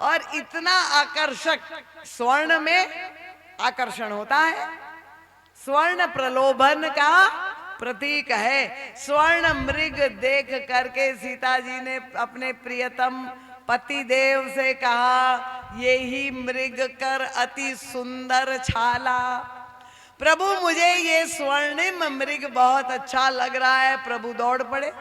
और इतना आकर्षक, स्वर्ण में आकर्षण होता है, स्वर्ण प्रलोभन का प्रतीक है। स्वर्ण मृग देख करके सीता जी ने अपने प्रियतम पति देव से कहा, ये ही मृग कर अति सुंदर छाला। प्रभु मुझे ये स्वर्णिम मृग बहुत अच्छा लग रहा है। प्रभु दौड़ पड़े,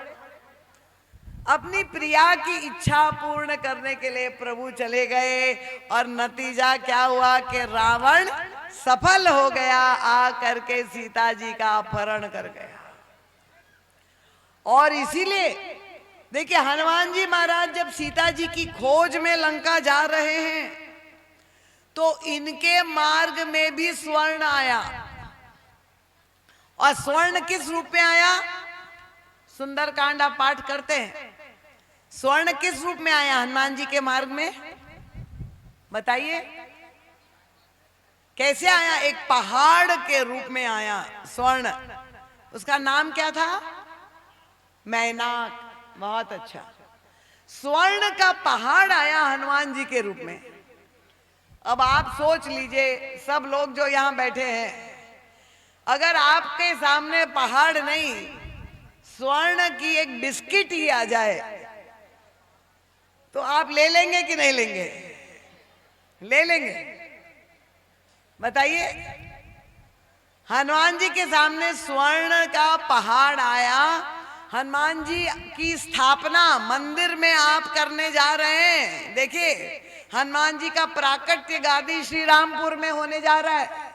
अपनी प्रिया की इच्छा पूर्ण करने के लिए प्रभु चले गए। और नतीजा क्या हुआ कि रावण सफल हो गया, आ करके सीता जी का अपहरण कर गया। और इसीलिए देखिए, हनुमान जी महाराज जब सीता जी की खोज में लंका जा रहे हैं तो इनके मार्ग में भी स्वर्ण आया। और स्वर्ण किस रूप में आया? सुंदरकांड आप पाठ करते हैं, स्वर्ण किस रूप में आया हनुमान जी के मार्ग में? बताइए कैसे आया? एक पहाड़ के रूप में आया स्वर्ण। उसका नाम क्या था? मैनाक। बहुत अच्छा, स्वर्ण का पहाड़ आया हनुमान जी के रूप में। अब आप सोच लीजिए, सब लोग जो यहां बैठे हैं, अगर आपके सामने पहाड़ नहीं, स्वर्ण की एक बिस्किट ही आ जाए तो आप ले लेंगे कि नहीं लेंगे? ले लेंगे। बताइए, हनुमान जी के सामने स्वर्ण का पहाड़ आया। हनुमान जी की स्थापना मंदिर में आप करने जा रहे हैं। देखिए, हनुमान जी का प्राकट्य गादी श्री रामपुर में होने जा रहा है।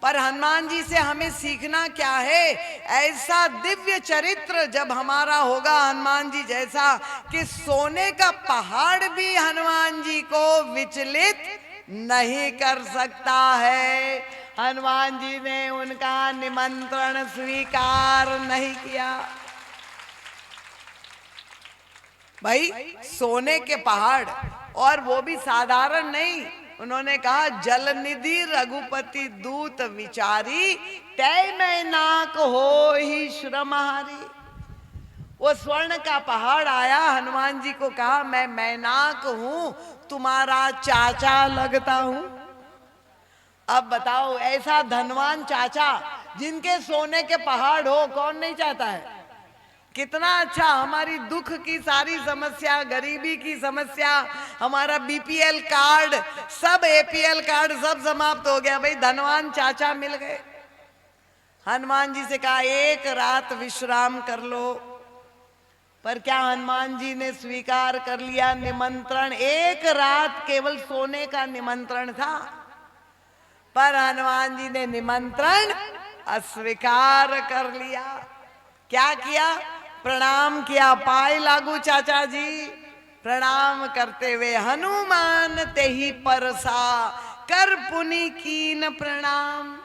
पर हनुमान जी से हमें सीखना क्या है? ऐसा दिव्य चरित्र जब हमारा होगा हनुमान जी जैसा, कि सोने का पहाड़ भी हनुमान जी को विचलित नहीं कर सकता है। हनुमान जी ने उनका निमंत्रण स्वीकार नहीं किया। भाई, सोने के पहाड़, और वो भी साधारण नहीं। उन्होंने कहा, जल निधि रघुपति दूत विचारी, तय मैनाक हो ही श्रमहारी। वो स्वर्ण का पहाड़ आया, हनुमान जी को कहा, मैं मैनाक हूं, तुम्हारा चाचा लगता हूं। अब बताओ, ऐसा धनवान चाचा जिनके सोने के पहाड़ हो, कौन नहीं चाहता है? कितना अच्छा। हमारी दुख की सारी समस्या, गरीबी की समस्या, हमारा बीपीएल कार्ड, सब एपीएल कार्ड सब समाप्त हो गया। भाई, धनवान चाचा मिल गए। हनुमान जी से कहा, एक रात विश्राम कर लो। पर क्या हनुमान जी ने स्वीकार कर लिया निमंत्रण? एक रात केवल सोने का निमंत्रण था, पर हनुमान जी ने निमंत्रण अस्वीकार कर लिया। क्या किया? प्रणाम किया। पाए लागू चाचा जी। प्रणाम करते हुए, हनुमान तेहि परसा, कर पुनि कीन प्रणाम।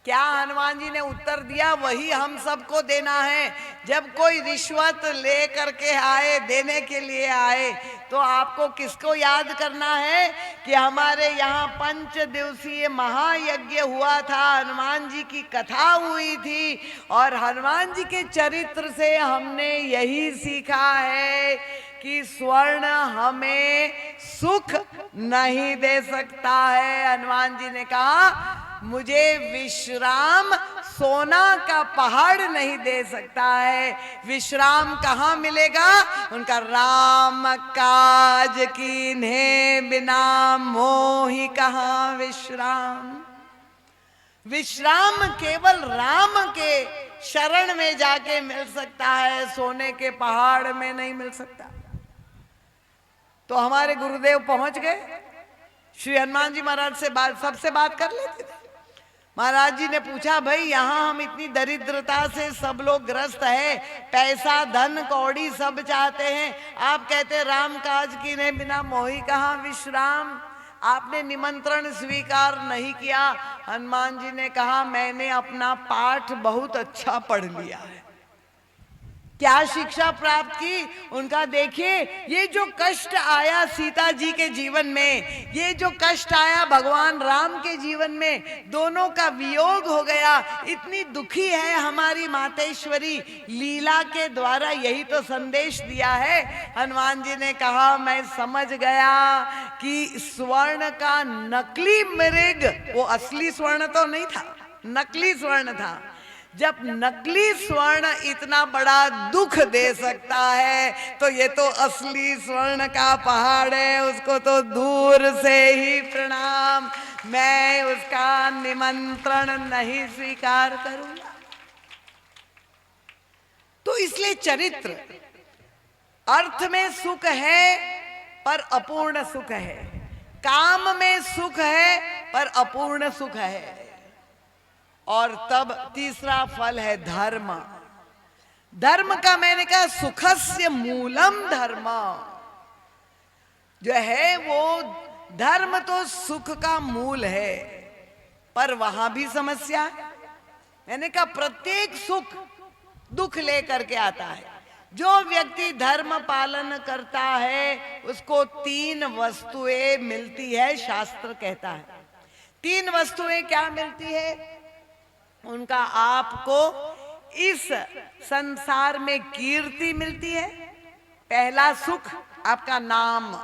क्या हनुमान जी ने उत्तर दिया? वही हम सबको देना है। जब कोई रिश्वत ले करके आए, देने के लिए आए, तो आपको किसको याद करना है? कि हमारे यहाँ 5 दिवसीय महायज्ञ हुआ था, हनुमान जी की कथा हुई थी, और हनुमान जी के चरित्र से हमने यही सीखा है कि स्वर्ण हमें सुख नहीं दे सकता है। हनुमान जी ने कहा, मुझे विश्राम सोना का पहाड़ नहीं दे सकता है। विश्राम कहाँ मिलेगा? उनका राम काज कीन्हे बिना मोहि कहाँ विश्राम। विश्राम केवल राम के शरण में जाके मिल सकता है, सोने के पहाड़ में नहीं मिल सकता। तो हमारे गुरुदेव पहुंच गए। श्री हनुमान जी महाराज से सबसे बात कर लेते थे। महाराज जी ने पूछा, भाई यहाँ हम इतनी दरिद्रता से सब लोग ग्रस्त है, पैसा धन कौड़ी सब चाहते हैं, आप कहते राम काज कीन्हे बिना मोहि कहाँ विश्राम। आपने निमंत्रण स्वीकार नहीं किया। हनुमान जी ने कहा, मैंने अपना पाठ बहुत अच्छा पढ़ लिया है। क्या शिक्षा प्राप्त की? उनका देखिए, ये जो कष्ट आया सीता जी के जीवन में, ये जो कष्ट आया भगवान राम के जीवन में, दोनों का वियोग हो गया। इतनी दुखी है हमारी मातेश्वरी, लीला के द्वारा यही तो संदेश दिया है। हनुमान जी ने कहा, मैं समझ गया कि स्वर्ण का नकली मृग, वो असली स्वर्ण तो नहीं था, नकली स्वर्ण था। जब नकली स्वर्ण इतना बड़ा दुख दे सकता है, तो ये तो असली स्वर्ण का पहाड़ है, उसको तो दूर से ही प्रणाम। मैं उसका निमंत्रण नहीं स्वीकार करूंगा। तो इसलिए चरित्र अर्थ में सुख है पर अपूर्ण सुख है, काम में सुख है पर अपूर्ण सुख है। और तब तीसरा फल है धर्म। धर्म का मैंने कहा सुखस्य मूलम धर्म, जो है वो धर्म तो सुख का मूल है, पर वहां भी समस्या है। मैंने कहा प्रत्येक सुख दुख लेकर के आता है। जो व्यक्ति धर्म पालन करता है उसको 3 वस्तुएं मिलती है, शास्त्र कहता है। 3 वस्तुएं क्या मिलती है उनका? आपको इस संसार में कीर्ति मिलती है, पहला सुख आपका नाम।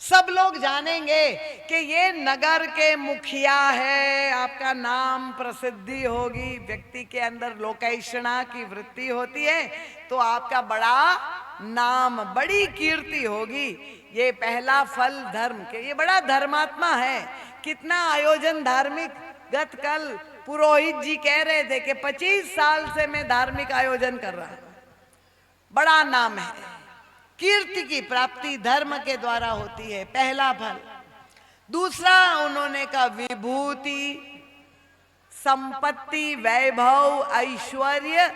सब लोग जानेंगे कि ये नगर के मुखिया है, आपका नाम प्रसिद्धि होगी। व्यक्ति के अंदर लोकैषणा की वृत्ति होती है तो आपका बड़ा नाम, बड़ी कीर्ति होगी। ये पहला फल धर्म के। ये बड़ा धर्मात्मा है, कितना आयोजन धार्मिक। गत कल पुरोहित जी कह रहे थे कि 25 साल से मैं धार्मिक आयोजन कर रहा हूं। बड़ा नाम है। कीर्ति की प्राप्ति धर्म के द्वारा होती है, पहला फल। दूसरा उन्होंने कहा विभूति, संपत्ति, वैभव, ऐश्वर्य।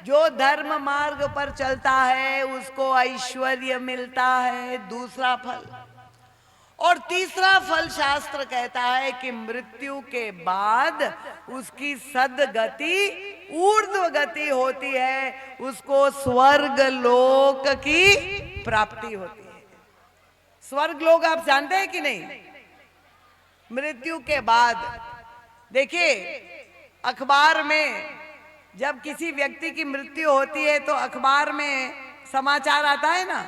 जो धर्म मार्ग पर चलता है उसको ऐश्वर्य मिलता है, दूसरा फल। और तीसरा फल शास्त्र कहता है कि मृत्यु के बाद उसकी सद्गति, ऊर्ध्व गति होती है, उसको स्वर्ग लोक की प्राप्ति होती है। स्वर्ग लोक आप जानते हैं कि नहीं? मृत्यु के बाद देखिए अखबार में जब किसी व्यक्ति की मृत्यु होती है तो अखबार में समाचार आता है ना,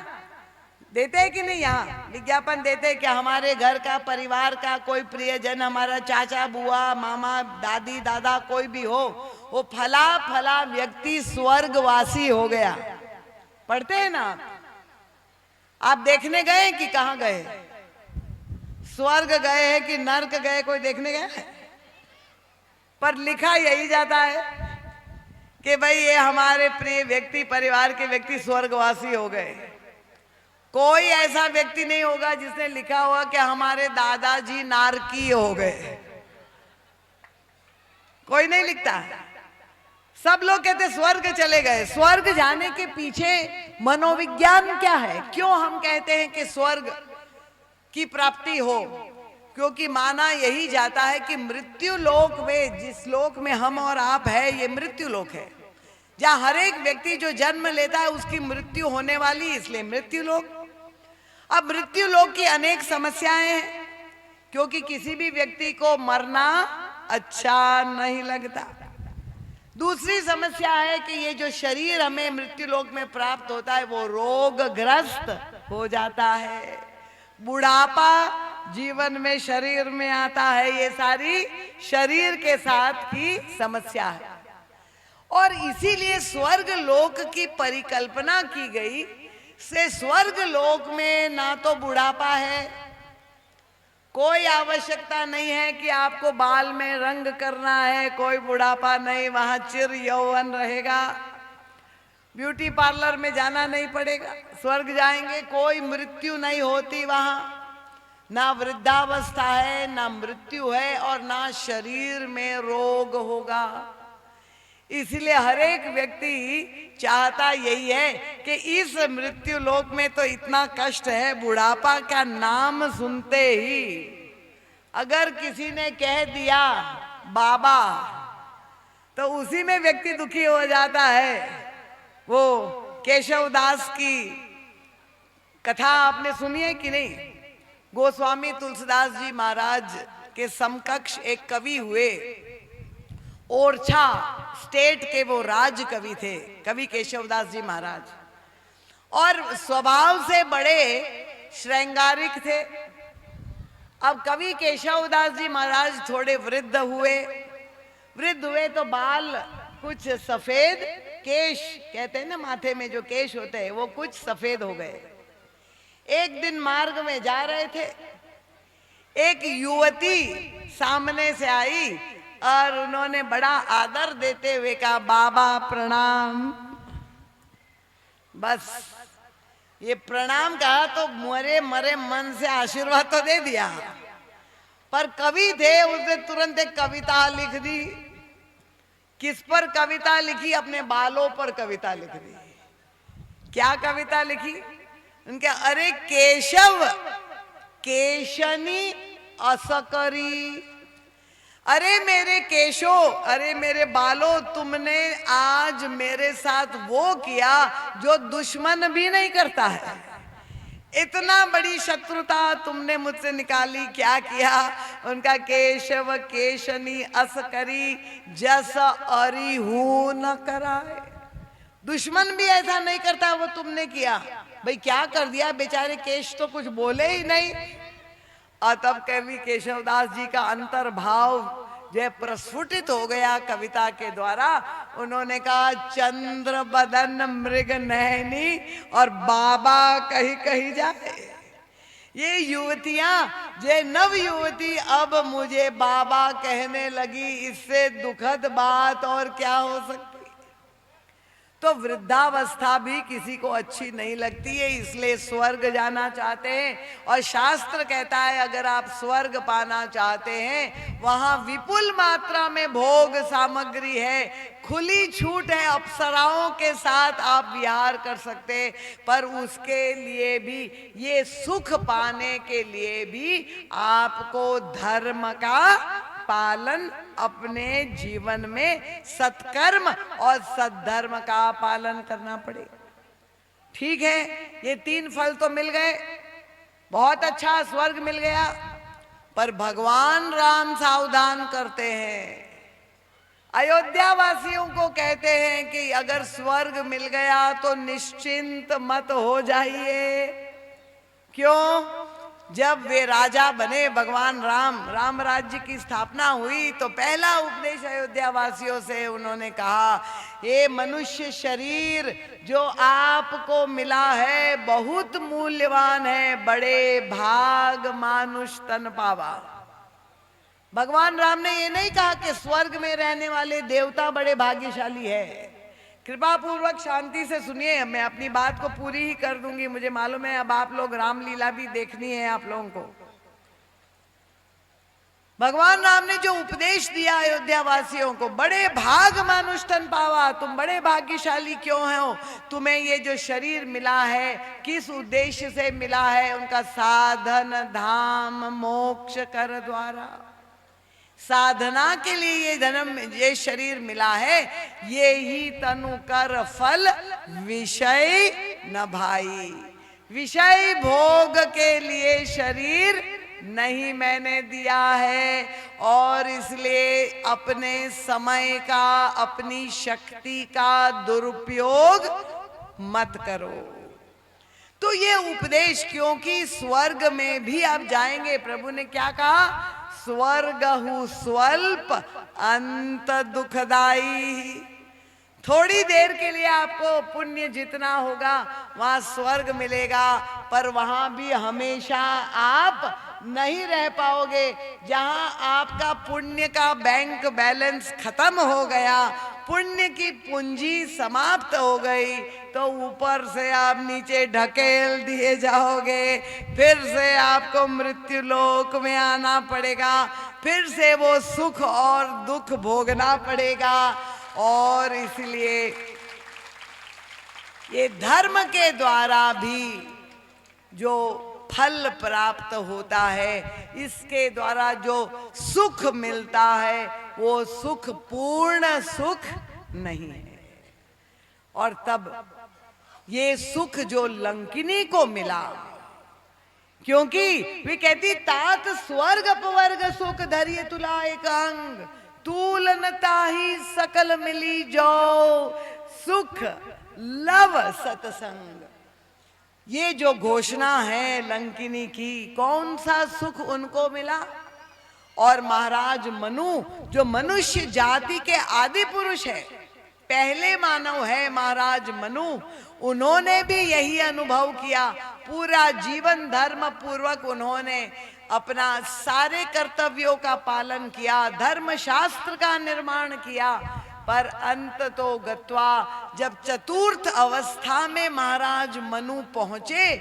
देते हैं कि नहीं? यहाँ विज्ञापन देते हैं कि हमारे घर का, परिवार का कोई प्रियजन, हमारा चाचा, बुआ, मामा, दादी, दादा, कोई भी हो, वो फला फला व्यक्ति स्वर्गवासी हो गया। पढ़ते हैं ना आप देखने गए कि कहाँ गए? स्वर्ग गए हैं कि नर्क गए, कोई देखने गए? पर लिखा यही जाता है कि भाई ये हमारे प्रिय व्यक्ति, परिवार के व्यक्ति स्वर्गवासी हो गए। कोई ऐसा व्यक्ति नहीं होगा जिसने लिखा होगा कि हमारे दादाजी नारकी हो गए। कोई नहीं लिखता। सब लोग कहते स्वर्ग चले गए। स्वर्ग जाने के पीछे मनोविज्ञान क्या है? क्यों हम कहते हैं कि स्वर्ग की प्राप्ति हो? क्योंकि माना यही जाता है कि मृत्यु लोक में, जिस लोक में हम और आप है, ये मृत्यु लोक है, जहां हर एक व्यक्ति जो जन्म लेता है उसकी मृत्यु होने वाली, इसलिए मृत्यु लोक। अब मृत्यु लोक की अनेक समस्याएं हैं, क्योंकि किसी भी व्यक्ति को मरना अच्छा नहीं लगता। दूसरी समस्या है कि ये जो शरीर हमें मृत्यु लोक में प्राप्त होता है वो रोगग्रस्त हो जाता है। बुढ़ापा जीवन में शरीर में आता है, ये सारी शरीर के साथ की समस्या है। और इसीलिए स्वर्ग लोक की परिकल्पना की गई से स्वर्ग लोक में ना तो बुढ़ापा है, कोई आवश्यकता नहीं है कि आपको बाल में रंग करना है, कोई बुढ़ापा नहीं, वहां चिर यौवन रहेगा, ब्यूटी पार्लर में जाना नहीं पड़ेगा। स्वर्ग जाएंगे कोई मृत्यु नहीं होती वहां, ना वृद्धावस्था है, ना मृत्यु है, और ना शरीर में रोग होगा। इसलिए हर एक व्यक्ति चाहता यही है कि इस मृत्यु लोक में तो इतना कष्ट है, बुढ़ापा का नाम सुनते ही अगर किसी ने कह दिया बाबा, तो उसी में व्यक्ति दुखी हो जाता है। वो केशव दास की कथा आपने सुनी है कि नहीं? गोस्वामी तुलसीदास जी महाराज के समकक्ष एक कवि हुए, ओरछा स्टेट के वो राज कवि थे, कवि केशवदास जी महाराज, और स्वभाव से बड़े श्रृंगारिक थे। अब कवि केशवदास जी महाराज थोड़े वृद्ध हुए तो बाल कुछ सफेद, केश कहते हैं ना माथे में जो केश होते हैं वो कुछ सफेद हो गए। एक दिन मार्ग में जा रहे थे, एक युवती सामने से आई और उन्होंने बड़ा आदर देते हुए कहा, बाबा प्रणाम। बस ये प्रणाम कहा तो मरे मरे मन से आशीर्वाद तो दे दिया, पर कवि थे, उसने तुरंत एक कविता लिख दी। किस पर कविता लिखी? अपने बालों पर कविता लिख दी। क्या कविता लिखी? उनके, अरे केशव केशनी असकरी, अरे मेरे केशो, अरे मेरे बालों, तुमने आज मेरे साथ वो किया जो दुश्मन भी नहीं करता है। इतना बड़ी शत्रुता तुमने मुझसे निकाली, क्या किया? उनका, केशव केशनी असकरी, जस अरि हूं न कराए। दुश्मन भी ऐसा नहीं करता, वो तुमने किया। भाई क्या कर दिया? बेचारे केश तो कुछ बोले ही नहीं। और तब कवि केशवदास जी का अंतर्भाव जो प्रस्फुटित हो गया कविता के द्वारा। उन्होंने कहा, चंद्र बदन मृग नैनी और बाबा कहीं कहीं जाए। ये युवतियां, ये नव युवती अब मुझे बाबा कहने लगी, इससे दुखद बात और क्या हो सकती? तो वृद्धावस्था भी किसी को अच्छी नहीं लगती है, इसलिए स्वर्ग जाना चाहते हैं। और शास्त्र कहता है, अगर आप स्वर्ग पाना चाहते हैं, वहां विपुल मात्रा में भोग सामग्री है, खुली छूट है, अप्सराओं के साथ आप विहार कर सकते हैं। पर उसके लिए भी, ये सुख पाने के लिए भी आपको धर्म का पालन, अपने जीवन में सत्कर्म और सद्धर्म का पालन करना पड़ेगा। ठीक है, ये 3 फल तो मिल गए, बहुत अच्छा, स्वर्ग मिल गया। पर भगवान राम सावधान करते हैं, अयोध्या वासियों को कहते हैं कि अगर स्वर्ग मिल गया तो निश्चिंत मत हो जाइए। क्यों? जब वे राजा बने, भगवान राम राज्य की स्थापना हुई, तो पहला उपदेश अयोध्या वासियों से उन्होंने कहा, ये मनुष्य शरीर जो आपको मिला है बहुत मूल्यवान है, बड़े भाग मानुष तन पावा। भगवान राम ने ये नहीं कहा कि स्वर्ग में रहने वाले देवता बड़े भाग्यशाली है। कृपा पूर्वक शांति से सुनिए, मैं अपनी बात को पूरी ही कर दूंगी। मुझे मालूम है अब आप लोग रामलीला भी देखनी है आप लोगों को। भगवान राम ने जो उपदेश दिया अयोध्या वासियों को, बड़े भाग मानुष तन पावा, तुम बड़े भाग्यशाली क्यों हो? तुम्हें ये जो शरीर मिला है किस उद्देश्य से मिला है? उनका साधन धाम मोक्ष कर द्वारा, साधना के लिए ये जन्म, ये शरीर मिला है। ये ही तनु कर फल विषय न भाई, विषय भोग के लिए शरीर नहीं मैंने दिया है। और इसलिए अपने समय का, अपनी शक्ति का दुरुपयोग मत करो। तो ये उपदेश, क्योंकि स्वर्ग में भी आप जाएंगे, प्रभु ने क्या कहा? स्वर्गहु स्वल्प अंत दुखदाई। थोड़ी देर के लिए आपको पुण्य जितना होगा वहां स्वर्ग मिलेगा, पर वहां भी हमेशा आप नहीं रह पाओगे। जहां आपका पुण्य का बैंक बैलेंस खत्म हो गया, पुण्य की पूंजी समाप्त हो गई, तो ऊपर से आप नीचे ढकेल दिए जाओगे। फिर से आपको मृत्यु लोक में आना पड़ेगा, फिर से वो सुख और दुख भोगना पड़ेगा। और इसलिए ये धर्म के द्वारा भी जो फल प्राप्त होता है, इसके द्वारा जो सुख मिलता है, वो सुख पूर्ण सुख नहीं है। और तब ये सुख जो लंकिनी को मिला, क्योंकि वे कहती, तात स्वर्ग अपवर्ग सुख धरिय तुला एक अंग, तूलन ताही सकल मिली जो सुख लव सतसंग। ये जो घोषणा है लंकिनी की, कौन सा सुख उनको मिला? और महाराज मनु जो मनुष्य जाति के आदि पुरुष है, पहले मानव है महाराज मनु, उन्होंने भी यही अनुभव किया। पूरा जीवन धर्म पूर्वक उन्होंने अपना सारे कर्तव्यों का पालन किया, धर्म शास्त्र का निर्माण किया, पर अंत तो गत्वा जब चतुर्थ अवस्था में महाराज मनु पहुंचे,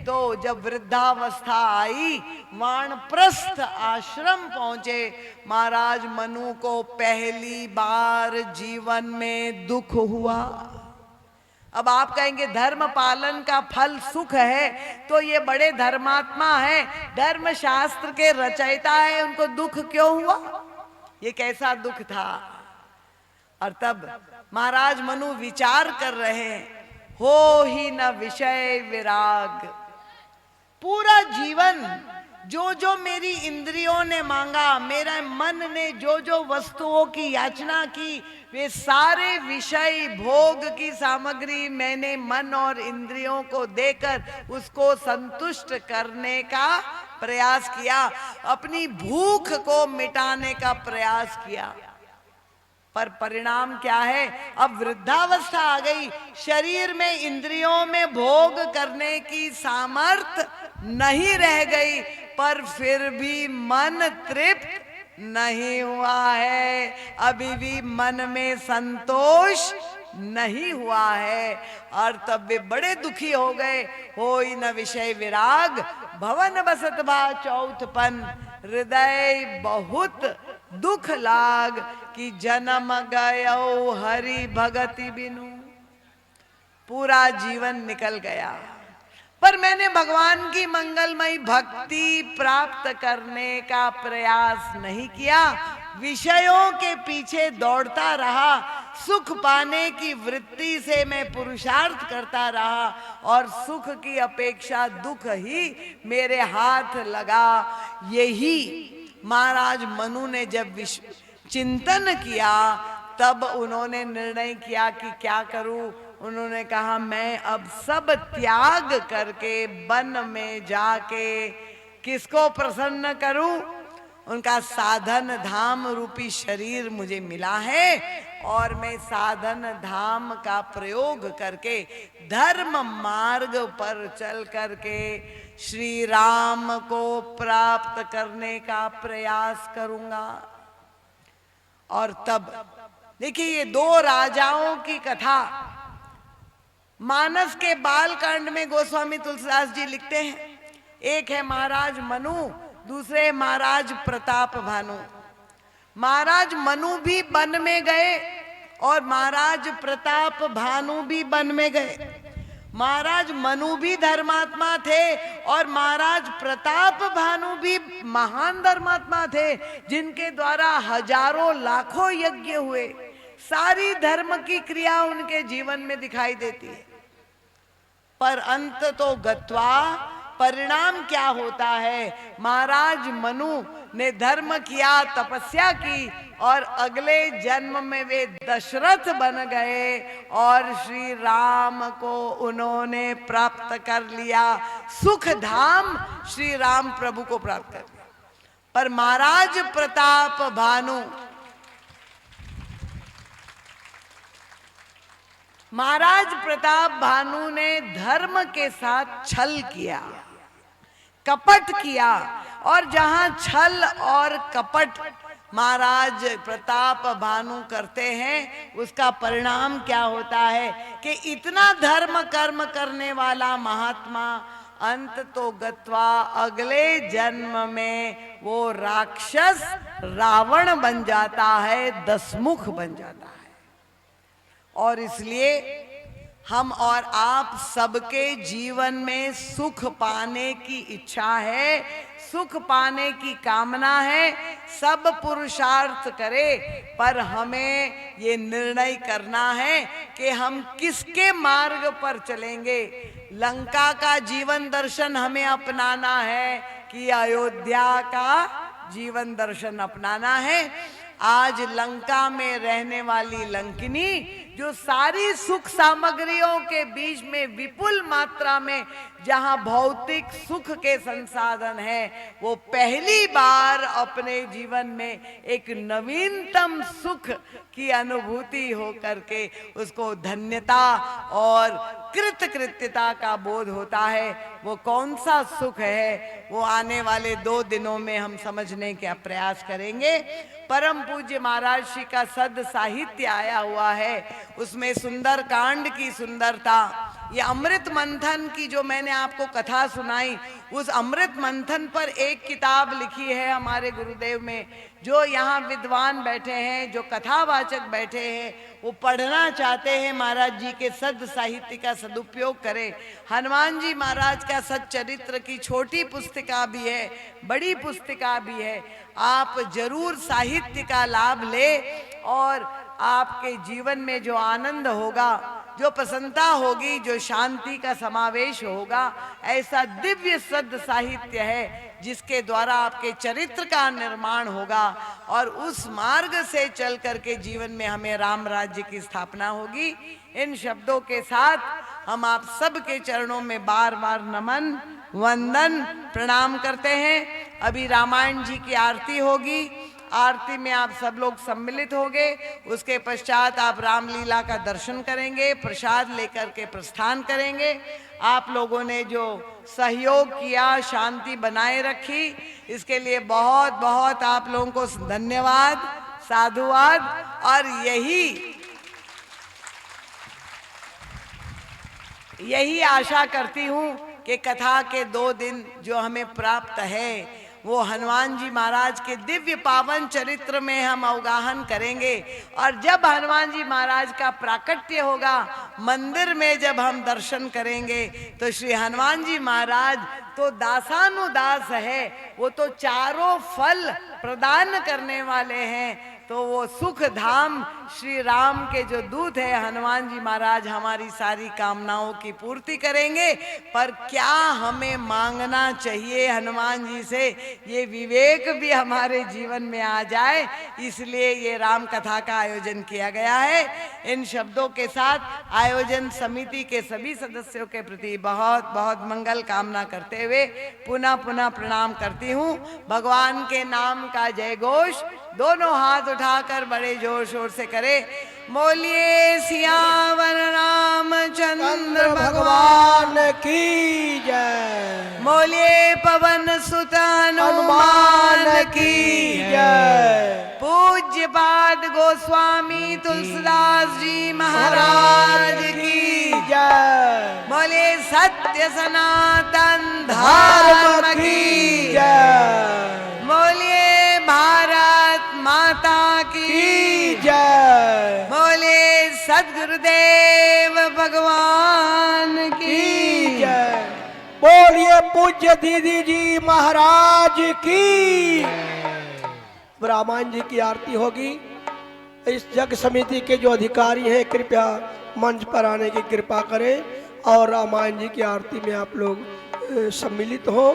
तो जब वृद्धावस्था आई, वानप्रस्थ आश्रम पहुंचे, महाराज मनु को पहली बार जीवन में दुख हुआ। अब आप कहेंगे धर्म पालन का फल सुख है, तो ये बड़े धर्मात्मा है, धर्म शास्त्र के रचयिता है, उनको दुख क्यों हुआ? ये कैसा दुख था? और तब महाराज मनु विचार कर रहे हैं, हो ही न विषय विराग। पूरा जीवन जो जो मेरी इंद्रियों ने मांगा, मेरा मन ने जो जो वस्तुओं की याचना की, वे सारे विषय भोग की सामग्री मैंने मन और इंद्रियों को देकर उसको संतुष्ट करने का प्रयास किया, अपनी भूख को मिटाने का प्रयास किया। पर परिणाम क्या है? अब वृद्धावस्था आ गई, शरीर में इंद्रियों में भोग करने की सामर्थ्य नहीं रह गई, पर फिर भी मन तृप्त नहीं हुआ है, अभी भी मन में संतोष नहीं हुआ है। और तब वे बड़े दुखी हो गए। होई न विषय विराग, भवन बसत भा चौथपन, हृदय बहुत दुख लाग, कि जन्म गयो हरि भगति बिनु। पूरा जीवन निकल गया, पर मैंने भगवान की मंगलमयी भक्ति प्राप्त करने का प्रयास नहीं किया, विषयों के पीछे दौड़ता रहा, सुख पाने की वृत्ति से मैं पुरुषार्थ करता रहा, और सुख की अपेक्षा दुख ही मेरे हाथ लगा। यही महाराज मनु ने जब चिंतन किया, तब उन्होंने निर्णय किया कि क्या करूं। उन्होंने कहा, मैं अब सब त्याग करके वन में जाके किसको प्रसन्न करूं? उनका साधन धाम रूपी शरीर मुझे मिला है, और मैं साधन धाम का प्रयोग करके धर्म मार्ग पर चल करके श्री राम को प्राप्त करने का प्रयास करूंगा। और तब देखिए, ये दो राजाओं की कथा मानस के बालकांड में गोस्वामी तुलसीदास जी लिखते हैं। एक है महाराज मनु, दूसरे महाराज प्रताप भानु। महाराज मनु भी वन में गए और महाराज प्रताप भानु भी वन में गए। महाराज मनु भी धर्मात्मा थे और महाराज प्रताप भानु भी महान धर्मात्मा थे, जिनके द्वारा हजारों लाखों यज्ञ हुए। सारी धर्म की क्रिया उनके जीवन में दिखाई देती है। पर अंत तो गत्वा परिणाम क्या होता है? महाराज मनु ने धर्म किया, तपस्या की, और अगले जन्म में वे दशरथ बन गए और श्री राम को उन्होंने प्राप्त कर लिया। सुख धाम श्री राम प्रभु को प्राप्त कर लिया। पर महाराज प्रताप भानु, महाराज प्रताप भानु ने धर्म के साथ छल किया, कपट किया, और जहां छल और कपट महाराज प्रताप भानु करते हैं, उसका परिणाम क्या होता है कि इतना धर्म कर्म करने वाला महात्मा अंत तो गत्वा अगले जन्म में वो राक्षस रावण बन जाता है, दसमुख बन जाता है। और इसलिए हम और आप सबके जीवन में सुख पाने की इच्छा है, सुख पाने की कामना है, सब पुरुषार्थ करें, पर हमें ये निर्णय करना है कि हम किसके मार्ग पर चलेंगे। लंका का जीवन दर्शन हमें अपनाना है कि अयोध्या का जीवन दर्शन अपनाना है। आज लंका में रहने वाली लंकिनी जो सारी सुख सामग्रियों के बीच में विपुल मात्रा में जहां भौतिक सुख के संसाधन है, वो पहली बार अपने जीवन में एक नवीनतम सुख की अनुभूति हो करके उसको धन्यता और कृतकृत्यता का बोध होता है। वो कौन सा सुख है, वो आने वाले 2 दिनों में हम समझने का प्रयास करेंगे। परम पूज्य महाराज श्री का सद साहित्य आया हुआ है, उसमें सुंदर कांड की सुंदरता, ये अमृत मंथन की जो मैंने आपको कथा सुनाई, उस अमृत मंथन पर एक किताब लिखी है हमारे गुरुदेव में। जो यहाँ विद्वान बैठे हैं, जो कथावाचक बैठे हैं, वो पढ़ना चाहते हैं महाराज जी के सद साहित्य का सदुपयोग करें। हनुमान जी महाराज का सच्चरित्र की छोटी पुस्तिका भी है, बड़ी पुस्तिका भी है। आप जरूर साहित्य का लाभ ले और आपके जीवन में जो आनंद होगा, जो प्रसन्नता होगी, जो शांति का समावेश होगा, ऐसा दिव्य सद साहित्य है जिसके द्वारा आपके चरित्र का निर्माण होगा और उस मार्ग से चल करके जीवन में हमें राम राज्य की स्थापना होगी। इन शब्दों के साथ हम आप सब के चरणों में बार बार नमन वंदन प्रणाम करते हैं। अभी रामायण जी की आरती होगी, आरती में आप सब लोग सम्मिलित होंगे। उसके पश्चात आप रामलीला का दर्शन करेंगे, प्रसाद लेकर के प्रस्थान करेंगे। आप लोगों ने जो सहयोग किया, शांति बनाए रखी, इसके लिए बहुत बहुत आप लोगों को धन्यवाद, साधुवाद। और यही आशा करती हूँ कि कथा के 2 दिन जो हमें प्राप्त है वो हनुमान जी महाराज के दिव्य पावन चरित्र में हम अवगाहन करेंगे। और जब हनुमान जी महाराज का प्राकट्य होगा, मंदिर में जब हम दर्शन करेंगे, तो श्री हनुमान जी महाराज तो दासानुदास है, वो तो चारों फल प्रदान करने वाले हैं। तो वो सुख धाम श्री राम के जो दूत है हनुमान जी महाराज हमारी सारी कामनाओं की पूर्ति करेंगे। पर क्या हमें मांगना चाहिए हनुमान जी से, ये विवेक भी हमारे जीवन में आ जाए, इसलिए ये राम कथा का आयोजन किया गया है। इन शब्दों के साथ आयोजन समिति के सभी सदस्यों के प्रति बहुत बहुत मंगल कामना करते हुए पुनः पुनः प्रणाम करती हूँ। भगवान के नाम का जय घोष दोनों हाथ उठाकर बड़े जोर शोर से करे। बोलिए सियावर रामचंद्र भगवान की जय। बोलिए पवन सुत हनुमान की जय। पूज्य पाद गोस्वामी तुलसीदास जी महाराज की जय। बोलिए सत्य सनातन धर्म की जय। बोलिए भारत माता की जय। बोले सद्गुरुदेव भगवान की जय। बोलिए पूज्य दीदी जी महाराज की। रामायण जी की आरती होगी। इस जग समिति के जो अधिकारी हैं कृपया मंच पर आने की कृपा करें और रामायण जी की आरती में आप लोग सम्मिलित हो।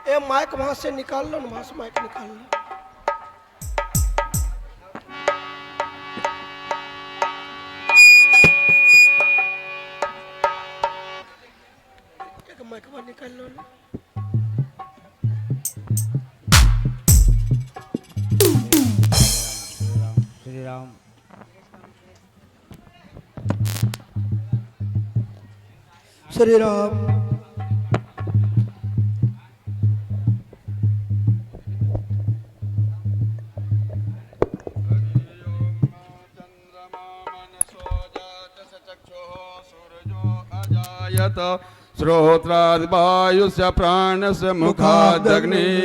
ए माइक वहां से निकाल लो ना, वहां से माइक निकाल लो। एक माइक वहां निकाल लो ना। श्री राम। श्री राम। श्रोत्राद् वायुस्य प्राणस्य मुखादग्निरजायत।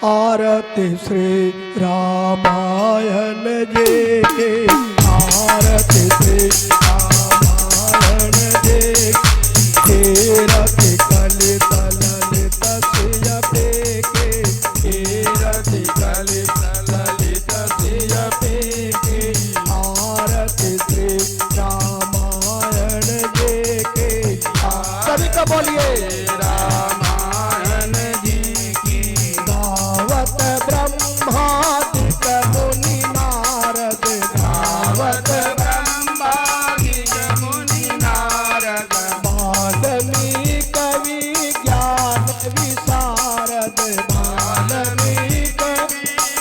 आरती श्री रामायण जी। आरती श्री रामायण जे के रति कलित ललित सिय पेके के रति कलित ललित सिय पेके आरती श्री रामायण जे के सभी का बोलिए रामायण जी की गावत ब्रह्मादिक मुनि नारद गावत ब्रह्मादिक मुनि नारद वाल्मीकि कवि ज्ञान विशारद वाल्मीकि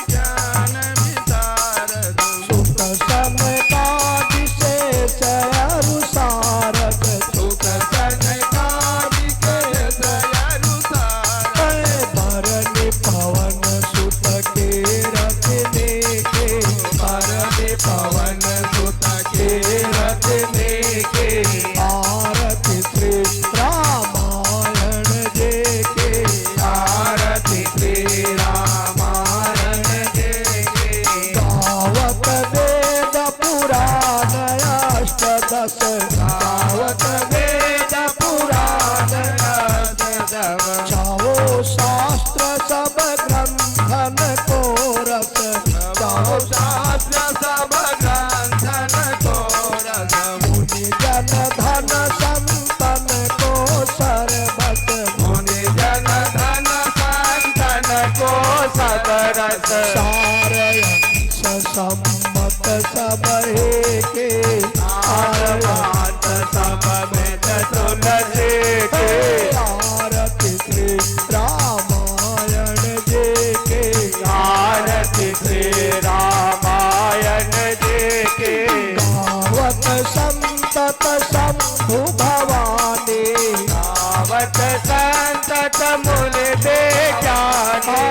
ज्ञान विशारद सुत सनकादि शेष अनुसारद सुत सनकादि शेष अनुसारद भरनि पवन सुत के रथ लेके भरनि पवन सुत के रथ लेके आरती श्री रामायण जे के आरती श्री रामायण जे के गावत वेद पुराण अष्टदश गावत वेद पुराण अष्टदश छाओ शास्त्र सब ग्रंथन को रस छाओ शास्त्र सब ग्रंथन को रस मुनि जन धन संतन को सरबत मुनि जन धन संतन को सरबत सारयंस सम्मत सब के आरवात सब में तुलसी के आरती श्री रामायण जे के आरती श्री रामायण जे के गावत संतत शंभु भवानी गावत संतत मुनि दे ज्ञानी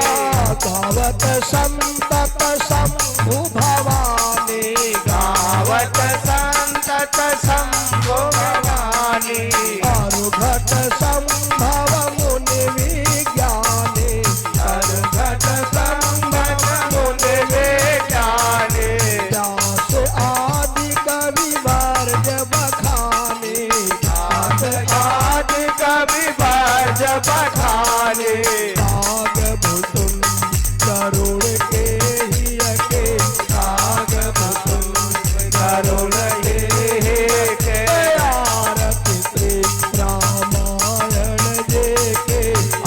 गावत संतत शंभु भवानी गावत संतत शंभु भवानी अरुघट संभव मुनि विज्ञानी अरुघट संभव मुनि विज्ञानी व्यास आदि कवि वर्ज बखानी व्यास आदि कवि वर्ज बखानी नाग भुतुम करुण के हिय के नाग भुतुम करुण के हिय के आरती श्री रामायण जे के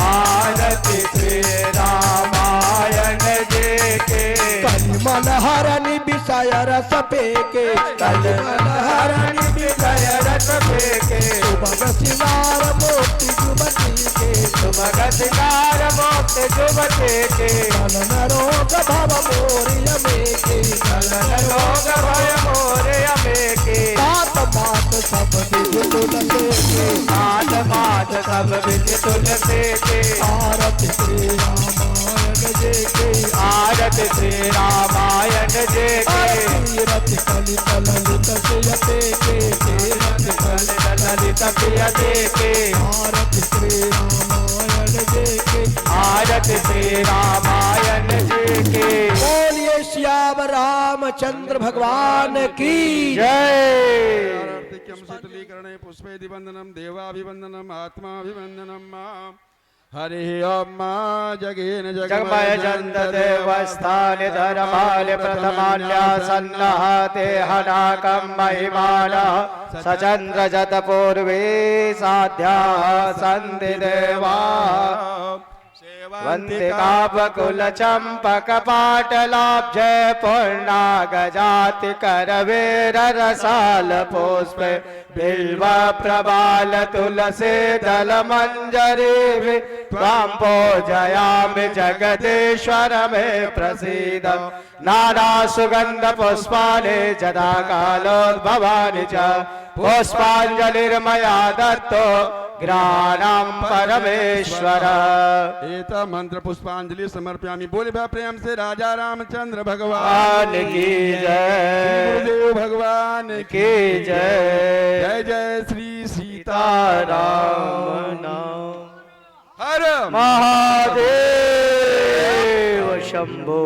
आरती श्री रामायण जे के कलिमल हरनि विषय रस पेके कलिमल हरनि विषय रस पेके सुभग सिंगार मोक्ति जुबती के सुभग सिंगार मोक्ति जुबती के कलन रोग भव मोरिय में के कलन रोग भय मोरिय में के सात मात सब विज तुलसे के सात मात सब विज तुलसे के आरती श्री रामायण जे के आरती श्री रामायण जे के रति कलित ललित सिय पेके रति कलित ललित सिय पेके आरती श्री रामायण जे के आरती श्री रामायण जे के बोलिए श्याम रामचंद्र भगवान की जय आर्तिक्यं शीतलीकरणे पुष्पेदि वंदनम देवाभिवंदनम आत्माभिवंदनम हरि ओम जगेन जगमय जन्त देवस्थानि धर्मानि प्रथमान्यासन्नः ते हनाकं महिमानः सचन्द्र जत पूर्वे साध्याः सन्ति देवाः वन्दे कापकुल चंपक पाटलाब्ज पूर्णागजाति करवेर रसाल पुष्प बिल्व प्रबाल तुलसी दल मंजरी त्वां पूजयामि जगदीश्वर मे प्रसीद नाना सुगंध पुष्पाणि जदा कालोद्भवानि च पुष्पांजलिर्मया दत्तो ज्ञानम परमेश्वर। एत मंत्र पुष्पांजलि समर्पयामि। बोले भा प्रेम से राजा रामचंद्र भगवान की जय, गुरुदेव भगवान की जय। जय जय श्री सीताराम हर महादेव शंभो।